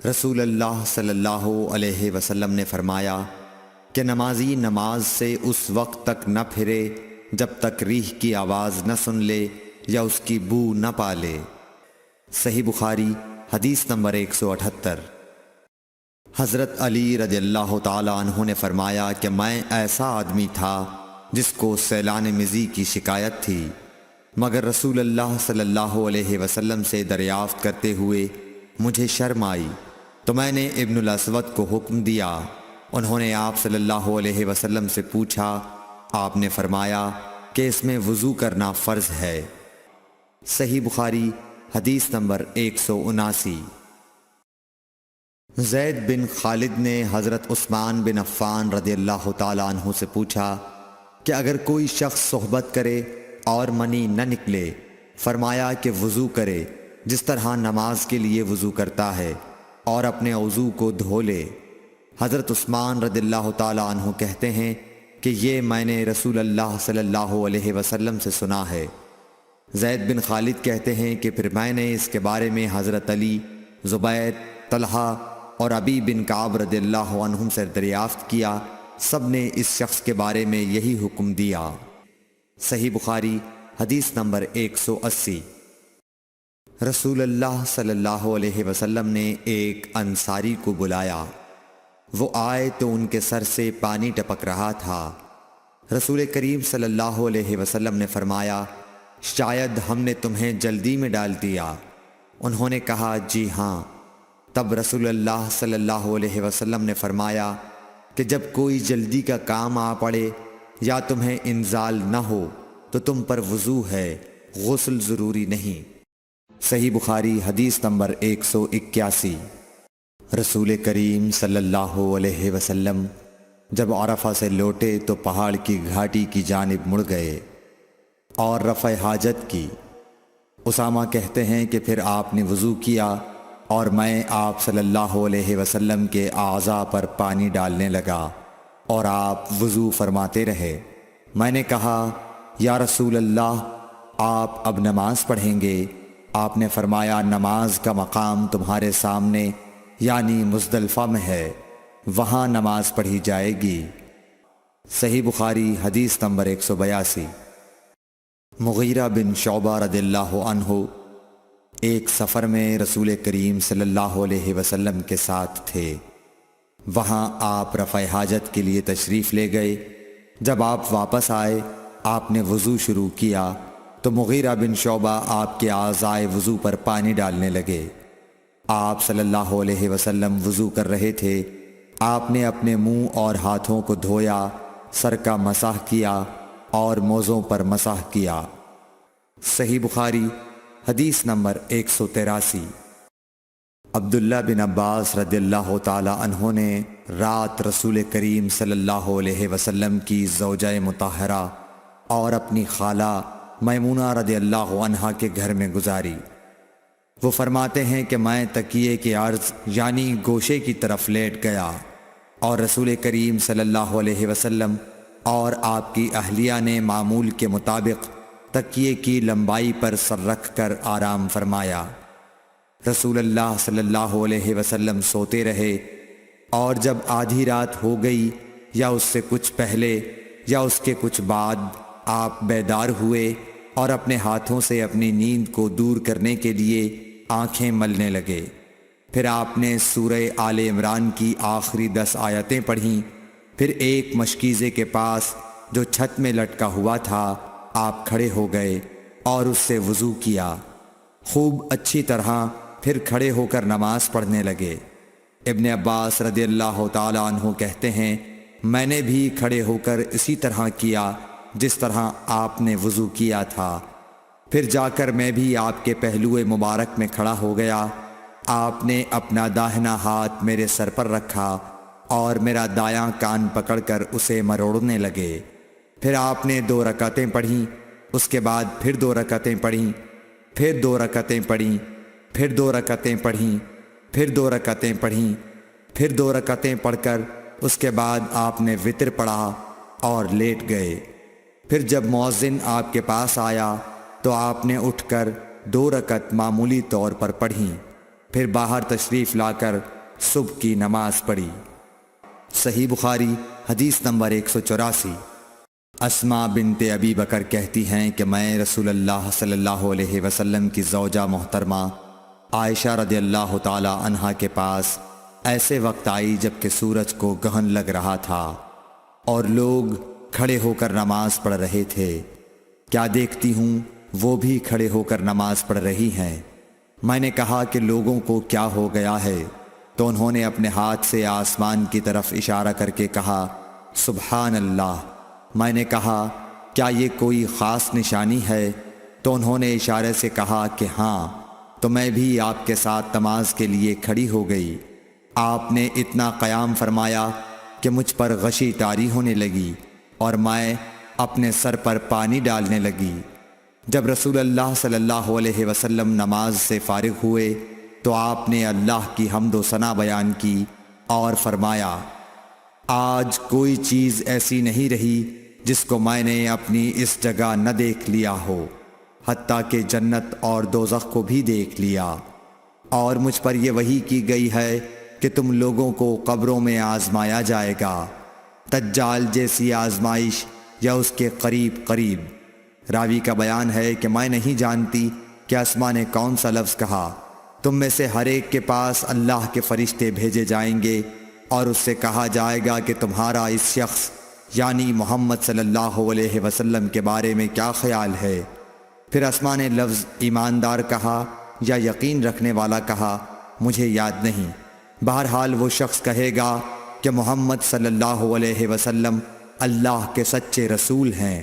رسول اللہ صلی اللہ علیہ وسلم نے فرمایا کہ نمازی نماز سے اس وقت تک نہ پھرے جب تک ریح کی آواز نہ سن لے یا اس کی بو نہ پا لے۔ صحیح بخاری حدیث نمبر 178۔ حضرت علی رضی اللہ تعالی عنہ نے فرمایا کہ میں ایسا آدمی تھا جس کو سیلان مزی کی شکایت تھی، مگر رسول اللہ صلی اللہ علیہ وسلم سے دریافت کرتے ہوئے مجھے شرم آئی، تو میں نے ابن الاسود کو حکم دیا۔ انہوں نے آپ صلی اللہ علیہ وسلم سے پوچھا، آپ نے فرمایا کہ اس میں وضو کرنا فرض ہے۔ صحیح بخاری حدیث نمبر 179۔ زید بن خالد نے حضرت عثمان بن عفان رضی اللہ تعالیٰ عنہ سے پوچھا کہ اگر کوئی شخص صحبت کرے اور منی نہ نکلے، فرمایا کہ وضو کرے جس طرح نماز کے لیے وضو کرتا ہے، اور اپنے وضو کو دھو لے۔ حضرت عثمان رضی اللہ تعالیٰ عنہ کہتے ہیں کہ یہ میں نے رسول اللہ صلی اللہ علیہ وسلم سے سنا ہے۔ زید بن خالد کہتے ہیں کہ پھر میں نے اس کے بارے میں حضرت علی، زبیر، طلحہ اور ابی بن کعب رضی اللہ عنہم سے دریافت کیا، سب نے اس شخص کے بارے میں یہی حکم دیا۔ صحیح بخاری حدیث نمبر 180۔ رسول اللہ صلی اللہ علیہ وسلم نے ایک انصاری کو بلایا، وہ آئے تو ان کے سر سے پانی ٹپک رہا تھا۔ رسول کریم صلی اللہ علیہ وسلم نے فرمایا شاید ہم نے تمہیں جلدی میں ڈال دیا۔ انہوں نے کہا جی ہاں۔ تب رسول اللہ صلی اللہ علیہ وسلم نے فرمایا کہ جب کوئی جلدی کا کام آ پڑے یا تمہیں انزال نہ ہو تو تم پر وضو ہے، غسل ضروری نہیں۔ صحیح بخاری حدیث نمبر 181۔ رسول کریم صلی اللہ علیہ وسلم جب عرفہ سے لوٹے تو پہاڑ کی گھاٹی کی جانب مڑ گئے اور رفع حاجت کی۔ اسامہ کہتے ہیں کہ پھر آپ نے وضو کیا اور میں آپ صلی اللہ علیہ وسلم کے اعضاء پر پانی ڈالنے لگا اور آپ وضو فرماتے رہے۔ میں نے کہا یا رسول اللہ، آپ اب نماز پڑھیں گے؟ آپ نے فرمایا نماز کا مقام تمہارے سامنے یعنی مزدلفہ میں ہے، وہاں نماز پڑھی جائے گی۔ صحیح بخاری حدیث نمبر 182۔ مغیرہ بن شعبہ رضی اللہ عنہ ایک سفر میں رسول کریم صلی اللہ علیہ وسلم کے ساتھ تھے۔ وہاں آپ رفع حاجت کے لیے تشریف لے گئے۔ جب آپ واپس آئے، آپ نے وضو شروع کیا تو مغیرہ بن شعبہ آپ کے اعضائے وضو پر پانی ڈالنے لگے۔ آپ صلی اللہ علیہ وسلم وضو کر رہے تھے۔ آپ نے اپنے منہ اور ہاتھوں کو دھویا، سر کا مسح کیا اور موزوں پر مسح کیا۔ صحیح بخاری حدیث نمبر 183۔ عبداللہ بن عباس رضی اللہ تعالی عنہ نے رات رسول کریم صلی اللہ علیہ وسلم کی زوجہ مطہرہ اور اپنی خالہ میمونہ رضی اللہ عنہا کے گھر میں گزاری۔ وہ فرماتے ہیں کہ میں تکیے کے عرض یعنی گوشے کی طرف لیٹ گیا اور رسول کریم صلی اللہ علیہ وسلم اور آپ کی اہلیہ نے معمول کے مطابق تکیے کی لمبائی پر سر رکھ کر آرام فرمایا۔ رسول اللہ صلی اللہ علیہ وسلم سوتے رہے۔ اور جب آدھی رات ہو گئی یا اس سے کچھ پہلے یا اس کے کچھ بعد آپ بیدار ہوئے اور اپنے ہاتھوں سے اپنی نیند کو دور کرنے کے لیے آنکھیں ملنے لگے۔ پھر آپ نے سورہ آل عمران کی آخری 10 آیتیں پڑھیں۔ پھر ایک مشکیزے کے پاس جو چھت میں لٹکا ہوا تھا آپ کھڑے ہو گئے اور اس سے وضو کیا، خوب اچھی طرح، پھر کھڑے ہو کر نماز پڑھنے لگے۔ ابن عباس رضی اللہ تعالیٰ عنہ کہتے ہیں، میں نے بھی کھڑے ہو کر اسی طرح کیا جس طرح آپ نے وضو کیا تھا۔ پھر جا کر میں بھی آپ کے پہلو مبارک میں کھڑا ہو گیا۔ آپ نے اپنا داہنا ہاتھ میرے سر پر رکھا اور میرا دایاں کان پکڑ کر اسے مروڑنے لگے۔ پھر آپ نے 2 رکعتیں پڑھیں، اس کے بعد پھر 2 رکعتیں پڑھیں، پھر 2 رکعتیں پڑھیں، پھر 2 رکعتیں پڑھیں، پھر 2 رکعتیں پڑھیں، پھر 2 رکعتیں پڑھ کر اس کے بعد آپ نے وتر پڑھا اور لیٹ گئے۔ پھر جب مؤذن آپ کے پاس آیا تو آپ نے اٹھ کر 2 رکعت معمولی طور پر پڑھیں، پھر باہر تشریف لا کر صبح کی نماز پڑھی۔ صحیح بخاری حدیث نمبر 184۔ اسماء بنت ابی بکر کہتی ہیں کہ میں رسول اللہ صلی اللہ علیہ وسلم کی زوجہ محترمہ عائشہ رضی اللہ تعالی عنہا کے پاس ایسے وقت آئی جب کہ سورج کو گہن لگ رہا تھا اور لوگ کھڑے ہو کر نماز پڑھ رہے تھے۔ کیا دیکھتی ہوں وہ بھی کھڑے ہو کر نماز پڑھ رہی ہیں۔ میں نے کہا کہ لوگوں کو کیا ہو گیا ہے، تو انہوں نے اپنے ہاتھ سے آسمان کی طرف اشارہ کر کے کہا سبحان اللہ۔ میں نے کہا کیا یہ کوئی خاص نشانی ہے؟ تو انہوں نے اشارے سے کہا کہ ہاں، تو میں بھی آپ کے ساتھ نماز کے لیے کھڑی ہو گئی۔ آپ نے اتنا قیام فرمایا کہ مجھ پر غشی طاری ہونے لگی اور میں اپنے سر پر پانی ڈالنے لگی۔ جب رسول اللہ صلی اللہ علیہ وسلم نماز سے فارغ ہوئے تو آپ نے اللہ کی حمد و ثنا بیان کی اور فرمایا آج کوئی چیز ایسی نہیں رہی جس کو میں نے اپنی اس جگہ نہ دیکھ لیا ہو، حتیٰ کہ جنت اور دوزخ کو بھی دیکھ لیا، اور مجھ پر یہ وحی کی گئی ہے کہ تم لوگوں کو قبروں میں آزمایا جائے گا، دجال جیسی آزمائش یا اس کے قریب قریب۔ راوی کا بیان ہے کہ میں نہیں جانتی کہ اسماء نے کون سا لفظ کہا۔ تم میں سے ہر ایک کے پاس اللہ کے فرشتے بھیجے جائیں گے اور اس سے کہا جائے گا کہ تمہارا اس شخص یعنی محمد صلی اللہ علیہ وسلم کے بارے میں کیا خیال ہے؟ پھر اسماء نے لفظ ایماندار کہا یا یقین رکھنے والا کہا، مجھے یاد نہیں۔ بہرحال وہ شخص کہے گا کہ محمد صلی اللہ علیہ وسلم اللہ کے سچے رسول ہیں،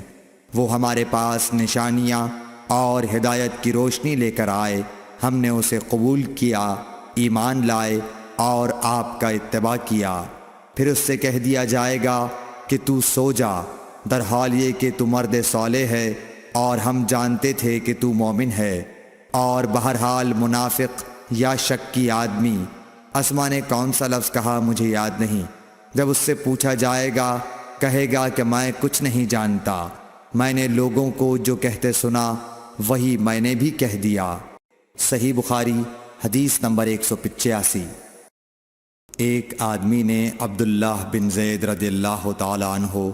وہ ہمارے پاس نشانیاں اور ہدایت کی روشنی لے کر آئے، ہم نے اسے قبول کیا، ایمان لائے اور آپ کا اتباع کیا۔ پھر اس سے کہہ دیا جائے گا کہ تو سو جا، در حال یہ کہ تو مرد صالح ہے اور ہم جانتے تھے کہ تو مومن ہے، اور بہرحال منافق یا شکی آدمی۔ اسماء نے کون سا لفظ کہا مجھے یاد نہیں۔ جب اس سے پوچھا جائے گا کہے گا کہ میں کچھ نہیں جانتا، میں نے لوگوں کو جو کہتے سنا وہی میں نے بھی کہہ دیا۔ صحیح بخاری حدیث نمبر 185۔ ایک آدمی نے عبداللہ بن زید رضی اللہ تعالی عنہ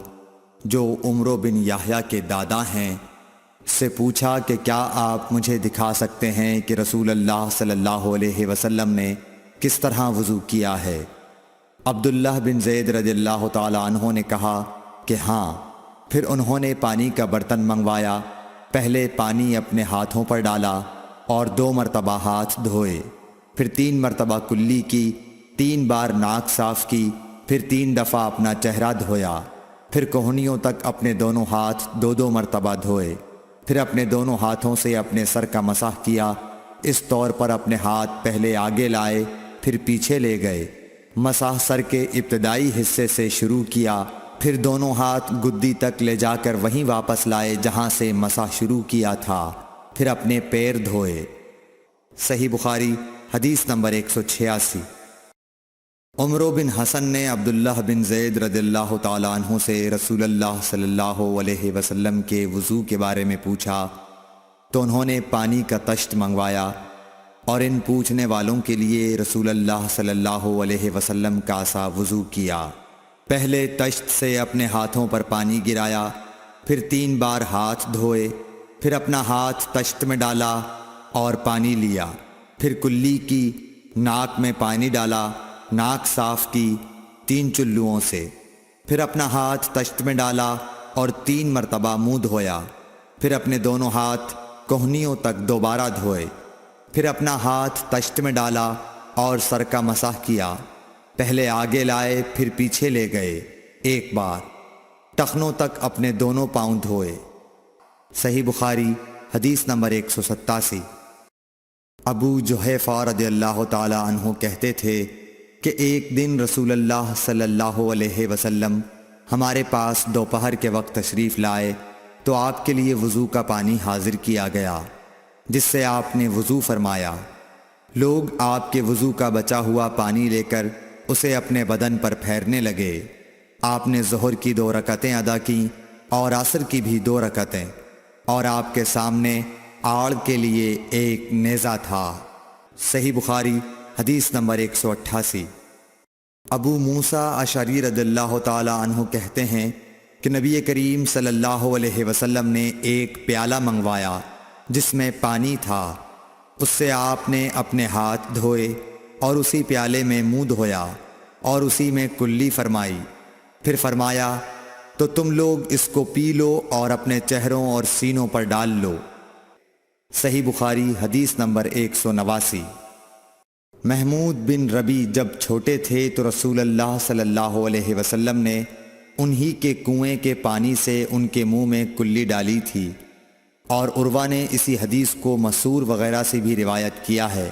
جو عمرو بن یحییٰ کے دادا ہیں سے پوچھا کہ کیا آپ مجھے دکھا سکتے ہیں کہ رسول اللہ صلی اللہ علیہ وسلم نے کس طرح وضو کیا ہے؟ عبداللہ بن زید رضی اللہ تعالی عنہ نے کہا کہ ہاں۔ پھر انہوں نے پانی کا برتن منگوایا، پہلے پانی اپنے ہاتھوں پر ڈالا اور 2 مرتبہ ہاتھ دھوئے، پھر 3 مرتبہ کلی کی، 3 بار ناک صاف کی، پھر 3 دفعہ اپنا چہرہ دھویا، پھر کوہنیوں تک اپنے دونوں ہاتھ 2 مرتبہ دھوئے، پھر اپنے دونوں ہاتھوں سے اپنے سر کا مسح کیا، اس طور پر اپنے ہاتھ پہلے آگے لائے پھر پیچھے لے گئے، مسح سر کے ابتدائی حصے سے شروع کیا، پھر دونوں ہاتھ گدی تک لے جا کر وہیں واپس لائے جہاں سے مسح شروع کیا تھا، پھر اپنے پیر دھوئے۔ صحیح بخاری حدیث نمبر 186۔ عمرو بن حسن نے عبداللہ بن زید رضی اللہ تعالی عنہ سے رسول اللہ صلی اللہ علیہ وسلم کے وضو کے بارے میں پوچھا تو انہوں نے پانی کا طشت منگوایا، اور ان پوچھنے والوں کے لیے رسول اللہ صلی اللہ علیہ وسلم کا سا وضو کیا۔ پہلے تشت سے اپنے ہاتھوں پر پانی گرایا، پھر 3 بار ہاتھ دھوئے، پھر اپنا ہاتھ تشت میں ڈالا اور پانی لیا، پھر کلی کی، ناک میں پانی ڈالا، ناک صاف کی 3 چلوؤں سے، پھر اپنا ہاتھ تشت میں ڈالا اور 3 مرتبہ منہ دھویا، پھر اپنے دونوں ہاتھ کوہنیوں تک دوبارہ دھوئے، پھر اپنا ہاتھ تشت میں ڈالا اور سر کا مسح کیا، پہلے آگے لائے پھر پیچھے لے گئے 1 بار، ٹخنوں تک اپنے دونوں پاؤں دھوئے۔ صحیح بخاری حدیث نمبر 187۔ ابو جحیفہ رضی اللہ تعالی عنہ کہتے تھے کہ ایک دن رسول اللہ صلی اللہ علیہ وسلم ہمارے پاس دوپہر کے وقت تشریف لائے تو آپ کے لیے وضو کا پانی حاضر کیا گیا، جس سے آپ نے وضو فرمایا۔ لوگ آپ کے وضو کا بچا ہوا پانی لے کر اسے اپنے بدن پر پھیرنے لگے۔ آپ نے ظہر کی 2 رکعتیں ادا کیں اور عصر کی بھی 2 رکعتیں، اور آپ کے سامنے آڑ کے لیے ایک نیزہ تھا۔ صحیح بخاری حدیث نمبر 188۔ ابو موسیٰ اشعری رضی اللہ تعالی عنہ کہتے ہیں کہ نبی کریم صلی اللہ علیہ وسلم نے ایک پیالہ منگوایا جس میں پانی تھا، اس سے آپ نے اپنے ہاتھ دھوئے اور اسی پیالے میں منہ دھویا اور اسی میں کلی فرمائی، پھر فرمایا تو تم لوگ اس کو پی لو اور اپنے چہروں اور سینوں پر ڈال لو۔ صحیح بخاری حدیث نمبر 189۔ محمود بن ربی جب چھوٹے تھے تو رسول اللہ صلی اللہ علیہ وسلم نے انہی کے کنویں کے پانی سے ان کے منہ میں کلی ڈالی تھی، اور عروہ نے اسی حدیث کو مسور وغیرہ سے بھی روایت کیا ہے،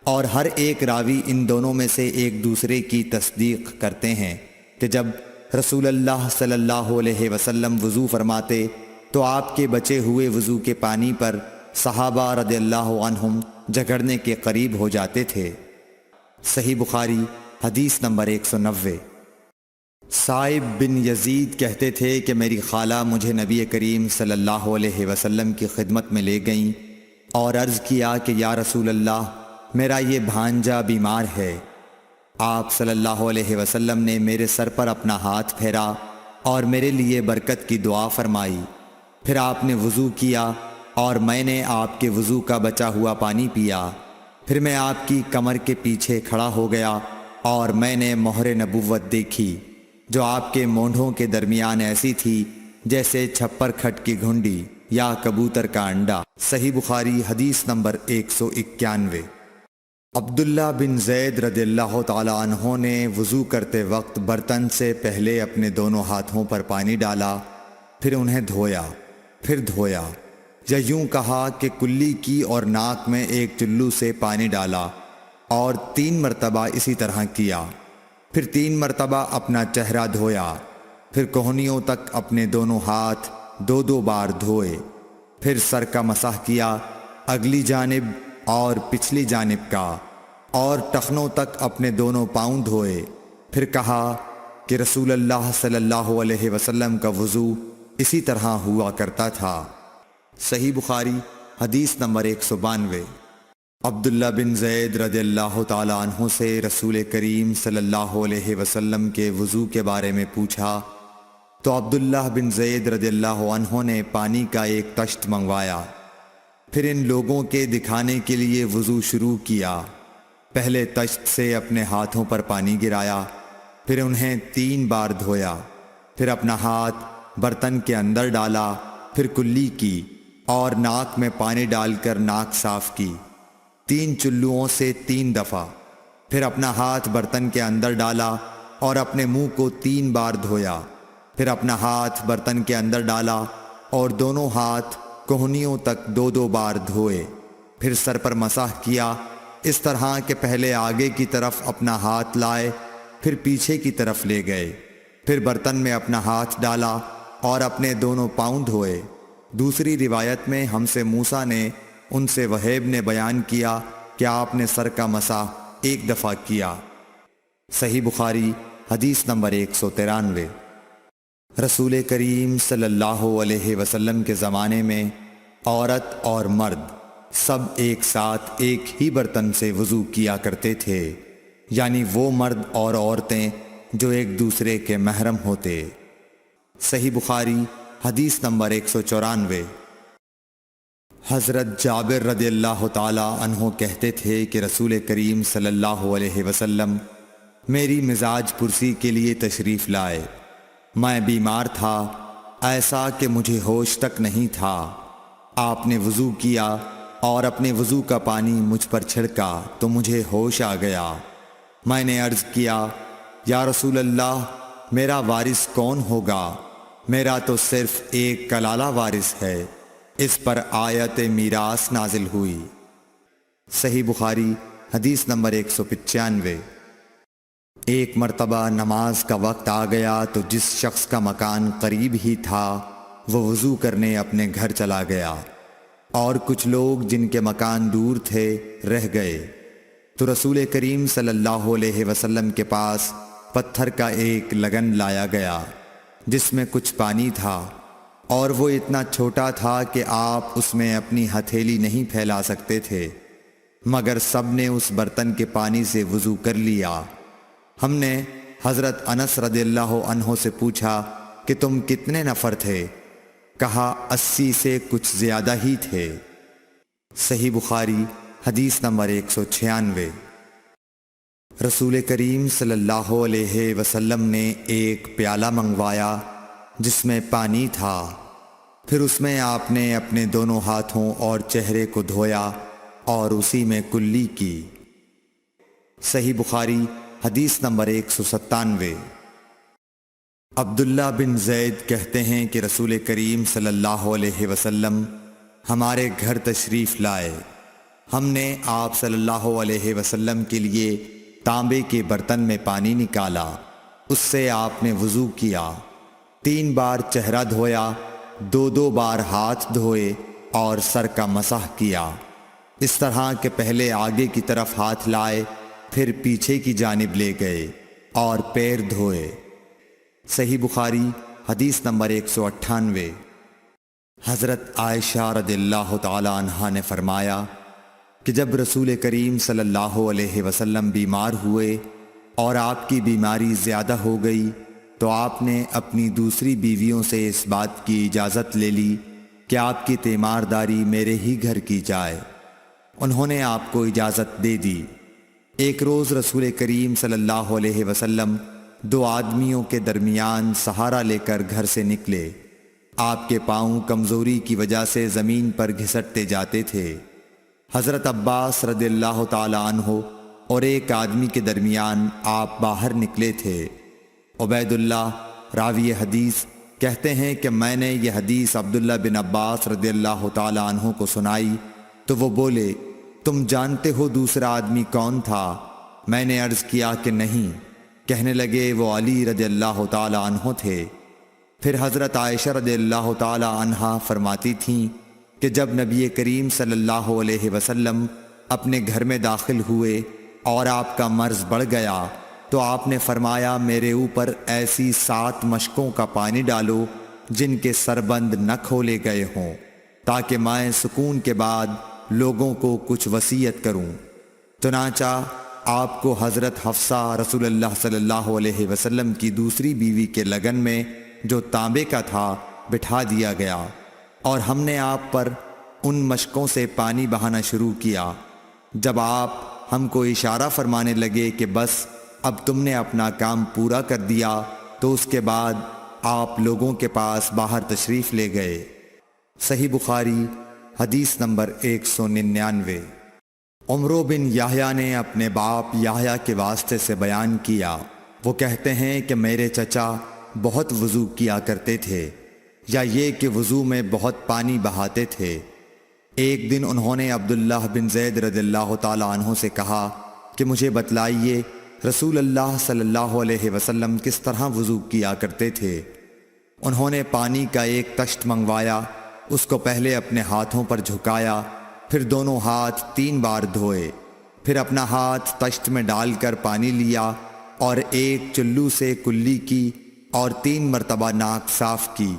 اور ہر ایک راوی ان دونوں میں سے ایک دوسرے کی تصدیق کرتے ہیں کہ جب رسول اللہ صلی اللہ علیہ وسلم وضو فرماتے تو آپ کے بچے ہوئے وضو کے پانی پر صحابہ رضی اللہ عنہم جھگڑنے کے قریب ہو جاتے تھے۔ صحیح بخاری حدیث نمبر 190۔ صائب بن یزید کہتے تھے کہ میری خالہ مجھے نبی کریم صلی اللہ علیہ وسلم کی خدمت میں لے گئیں اور عرض کیا کہ یا رسول اللہ، میرا یہ بھانجا بیمار ہے۔ آپ صلی اللہ علیہ وسلم نے میرے سر پر اپنا ہاتھ پھیرا اور میرے لیے برکت کی دعا فرمائی، پھر آپ نے وضو کیا اور میں نے آپ کے وضو کا بچا ہوا پانی پیا، پھر میں آپ کی کمر کے پیچھے کھڑا ہو گیا اور میں نے مہر نبوت دیکھی جو آپ کے مونڈھوں کے درمیان ایسی تھی جیسے چھپر کھٹ کی گھنڈی یا کبوتر کا انڈا۔ صحیح بخاری حدیث نمبر 191۔ عبداللہ بن زید رضی اللہ تعالی عنہ نے وضو کرتے وقت برتن سے پہلے اپنے دونوں ہاتھوں پر پانی ڈالا، پھر انہیں دھویا، پھر دھویا، یا یوں کہا کہ کلی کی اور ناک میں ایک چلو سے پانی ڈالا اور 3 مرتبہ اسی طرح کیا، پھر 3 مرتبہ اپنا چہرہ دھویا، پھر کوہنیوں تک اپنے دونوں ہاتھ 2 بار دھوئے، پھر سر کا مسح کیا، اگلی جانب اور پچھلی جانب کا، اور ٹخنوں تک اپنے دونوں پاؤں دھوئے، پھر کہا کہ رسول اللہ صلی اللہ علیہ وسلم کا وضو اسی طرح ہوا کرتا تھا۔ صحیح بخاری حدیث نمبر 192۔ عبداللہ بن زید رضی اللہ تعالی عنہ سے رسول کریم صلی اللہ علیہ وسلم کے وضو کے بارے میں پوچھا تو عبداللہ بن زید رضی اللہ عنہ نے پانی کا ایک تشت منگوایا، پھر ان لوگوں کے دکھانے کے لیے وضو شروع کیا۔ پہلے تشت سے اپنے ہاتھوں پر پانی گرایا، پھر انہیں 3 بار دھویا، پھر اپنا ہاتھ برتن کے اندر ڈالا، پھر کلی کی اور ناک میں پانی ڈال کر ناک صاف کی 3 چلوؤں سے 3 دفعہ، پھر اپنا ہاتھ برتن کے اندر ڈالا اور اپنے منہ کو 3 بار دھویا، پھر اپنا ہاتھ برتن کے اندر ڈالا اور دونوں ہاتھ کوہنیوں تک 2 بار دھوئے، پھر سر پر مسح کیا، اس طرح کہ پہلے آگے کی طرف اپنا ہاتھ لائے، پھر پیچھے کی طرف لے گئے، پھر برتن میں اپنا ہاتھ ڈالا اور اپنے دونوں پاؤں دھوئے۔ دوسری روایت میں ہم سے موسیٰ نے ان سے وہیب نے بیان کیا کہ آپ نے سر کا مسح 1 دفعہ کیا۔ صحیح بخاری حدیث نمبر 193۔ رسول کریم صلی اللہ علیہ وسلم کے زمانے میں عورت اور مرد سب ایک ساتھ ایک ہی برتن سے وضو کیا کرتے تھے، یعنی وہ مرد اور عورتیں جو ایک دوسرے کے محرم ہوتے۔ صحیح بخاری حدیث نمبر 194۔ حضرت جابر رضی اللہ تعالی عنہ کہتے تھے کہ رسول کریم صلی اللہ علیہ وسلم میری مزاج پرسی کے لیے تشریف لائے۔ میں بیمار تھا، ایسا کہ مجھے ہوش تک نہیں تھا۔ آپ نے وضو کیا اور اپنے وضو کا پانی مجھ پر چھڑکا تو مجھے ہوش آ گیا۔ میں نے عرض کیا، یا رسول اللہ، میرا وارث کون ہوگا؟ میرا تو صرف ایک کلالہ وارث ہے۔ اس پر آیت میراث نازل ہوئی۔ صحیح بخاری حدیث نمبر 195۔ ایک مرتبہ نماز کا وقت آ گیا تو جس شخص کا مکان قریب ہی تھا وہ وضو کرنے اپنے گھر چلا گیا، اور کچھ لوگ جن کے مکان دور تھے رہ گئے۔ تو رسول کریم صلی اللہ علیہ وسلم کے پاس پتھر کا ایک لگن لایا گیا جس میں کچھ پانی تھا، اور وہ اتنا چھوٹا تھا کہ آپ اس میں اپنی ہتھیلی نہیں پھیلا سکتے تھے، مگر سب نے اس برتن کے پانی سے وضو کر لیا۔ ہم نے حضرت انس رضی اللہ عنہ سے پوچھا کہ تم کتنے نفر تھے؟ کہا 80 سے کچھ زیادہ ہی تھے۔ صحیح بخاری حدیث نمبر 196۔ رسول کریم صلی اللہ علیہ وسلم نے ایک پیالہ منگوایا جس میں پانی تھا، پھر اس میں آپ نے اپنے دونوں ہاتھوں اور چہرے کو دھویا اور اسی میں کلی کی۔ صحیح بخاری حدیث نمبر 197۔ عبداللہ بن زید کہتے ہیں کہ رسول کریم صلی اللہ علیہ وسلم ہمارے گھر تشریف لائے۔ ہم نے آپ صلی اللہ علیہ وسلم کے لیے تانبے کے برتن میں پانی نکالا، اس سے آپ نے وضو کیا، 3 بار چہرہ دھویا، 2 بار ہاتھ دھوئے اور سر کا مسح کیا، اس طرح کہ پہلے آگے کی طرف ہاتھ لائے، پھر پیچھے کی جانب لے گئے اور پیر دھوئے۔ صحیح بخاری حدیث نمبر 198۔ حضرت عائشہ رضی اللہ تعالی عنہا نے فرمایا کہ جب رسول کریم صلی اللہ علیہ وسلم بیمار ہوئے اور آپ کی بیماری زیادہ ہو گئی تو آپ نے اپنی دوسری بیویوں سے اس بات کی اجازت لے لی کہ آپ کی تیمارداری میرے ہی گھر کی جائے۔ انہوں نے آپ کو اجازت دے دی۔ ایک روز رسول کریم صلی اللہ علیہ وسلم 2 آدمیوں کے درمیان سہارا لے کر گھر سے نکلے۔ آپ کے پاؤں کمزوری کی وجہ سے زمین پر گھسٹتے جاتے تھے۔ حضرت عباس رضی اللہ تعالی عنہ اور ایک آدمی کے درمیان آپ باہر نکلے تھے۔ عبید اللہ راوی حدیث کہتے ہیں کہ میں نے یہ حدیث عبداللہ بن عباس رضی اللہ تعالی عنہ کو سنائی تو وہ بولے، تم جانتے ہو دوسرا آدمی کون تھا؟ میں نے عرض کیا کہ نہیں۔ کہنے لگے وہ علی رضی اللہ تعالی عنہ تھے۔ پھر حضرت عائشہ رضی اللہ تعالی عنہا فرماتی تھیں کہ جب نبی کریم صلی اللہ علیہ وسلم اپنے گھر میں داخل ہوئے اور آپ کا مرض بڑھ گیا تو آپ نے فرمایا میرے اوپر ایسی 7 مشکوں کا پانی ڈالو جن کے سربند نہ کھولے گئے ہوں، تاکہ میں سکون کے بعد لوگوں کو کچھ وصیت کروں۔ چنانچہ آپ کو حضرت حفصہ رسول اللہ صلی اللہ علیہ وسلم کی دوسری بیوی کے لگن میں جو تانبے کا تھا بٹھا دیا گیا، اور ہم نے آپ پر ان مشکوں سے پانی بہانا شروع کیا۔ جب آپ ہم کو اشارہ فرمانے لگے کہ بس اب تم نے اپنا کام پورا کر دیا تو اس کے بعد آپ لوگوں کے پاس باہر تشریف لے گئے۔ صحیح بخاری حدیث نمبر 199۔ عمرو بن یحییٰ نے اپنے باپ یحییٰ کے واسطے سے بیان کیا، وہ کہتے ہیں کہ میرے چچا بہت وضو کیا کرتے تھے، یا یہ کہ وضو میں بہت پانی بہاتے تھے۔ ایک دن انہوں نے عبداللہ بن زید رضی اللہ تعالی عنہ سے کہا کہ مجھے بتلائیے رسول اللہ صلی اللہ علیہ وسلم کس طرح وضو کیا کرتے تھے۔ انہوں نے پانی کا ایک تشت منگوایا، اس کو پہلے اپنے ہاتھوں پر جھکایا، پھر دونوں ہاتھ 3 بار دھوئے، پھر اپنا ہاتھ تشت میں ڈال کر پانی لیا اور ایک چلو سے کلی کی اور 3 مرتبہ ناک صاف کی،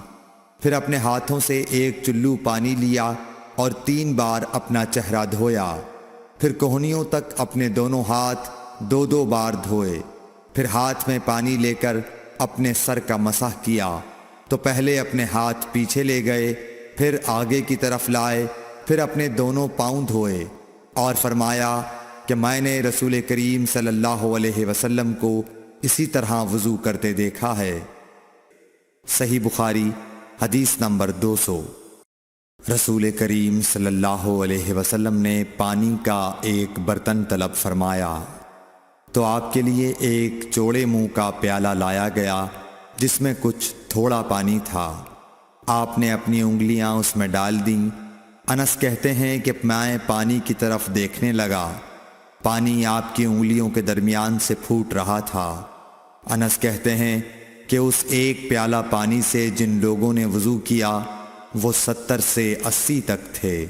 پھر اپنے ہاتھوں سے ایک چلو پانی لیا اور 3 بار اپنا چہرہ دھویا، پھر کوہنیوں تک اپنے دونوں ہاتھ 2 بار دھوئے، پھر ہاتھ میں پانی لے کر اپنے سر کا مسح کیا، تو پہلے اپنے ہاتھ پیچھے لے گئے، پھر آگے کی طرف لائے، پھر اپنے دونوں پاؤں دھوئے، اور فرمایا کہ میں نے رسول کریم صلی اللہ علیہ وسلم کو اسی طرح وضو کرتے دیکھا ہے۔ صحیح بخاری حدیث نمبر 200۔ رسول کریم صلی اللہ علیہ وسلم نے پانی کا ایک برتن طلب فرمایا تو آپ کے لیے ایک چوڑے منہ کا پیالہ لایا گیا جس میں کچھ تھوڑا پانی تھا۔ آپ نے اپنی انگلیاں اس میں ڈال دیں۔ انس کہتے ہیں کہ میں پانی کی طرف دیکھنے لگا، پانی آپ کی انگلیوں کے درمیان سے پھوٹ رہا تھا۔ انس کہتے ہیں کہ اس ایک پیالہ پانی سے جن لوگوں نے وضو کیا وہ 70 سے 80 تک تھے۔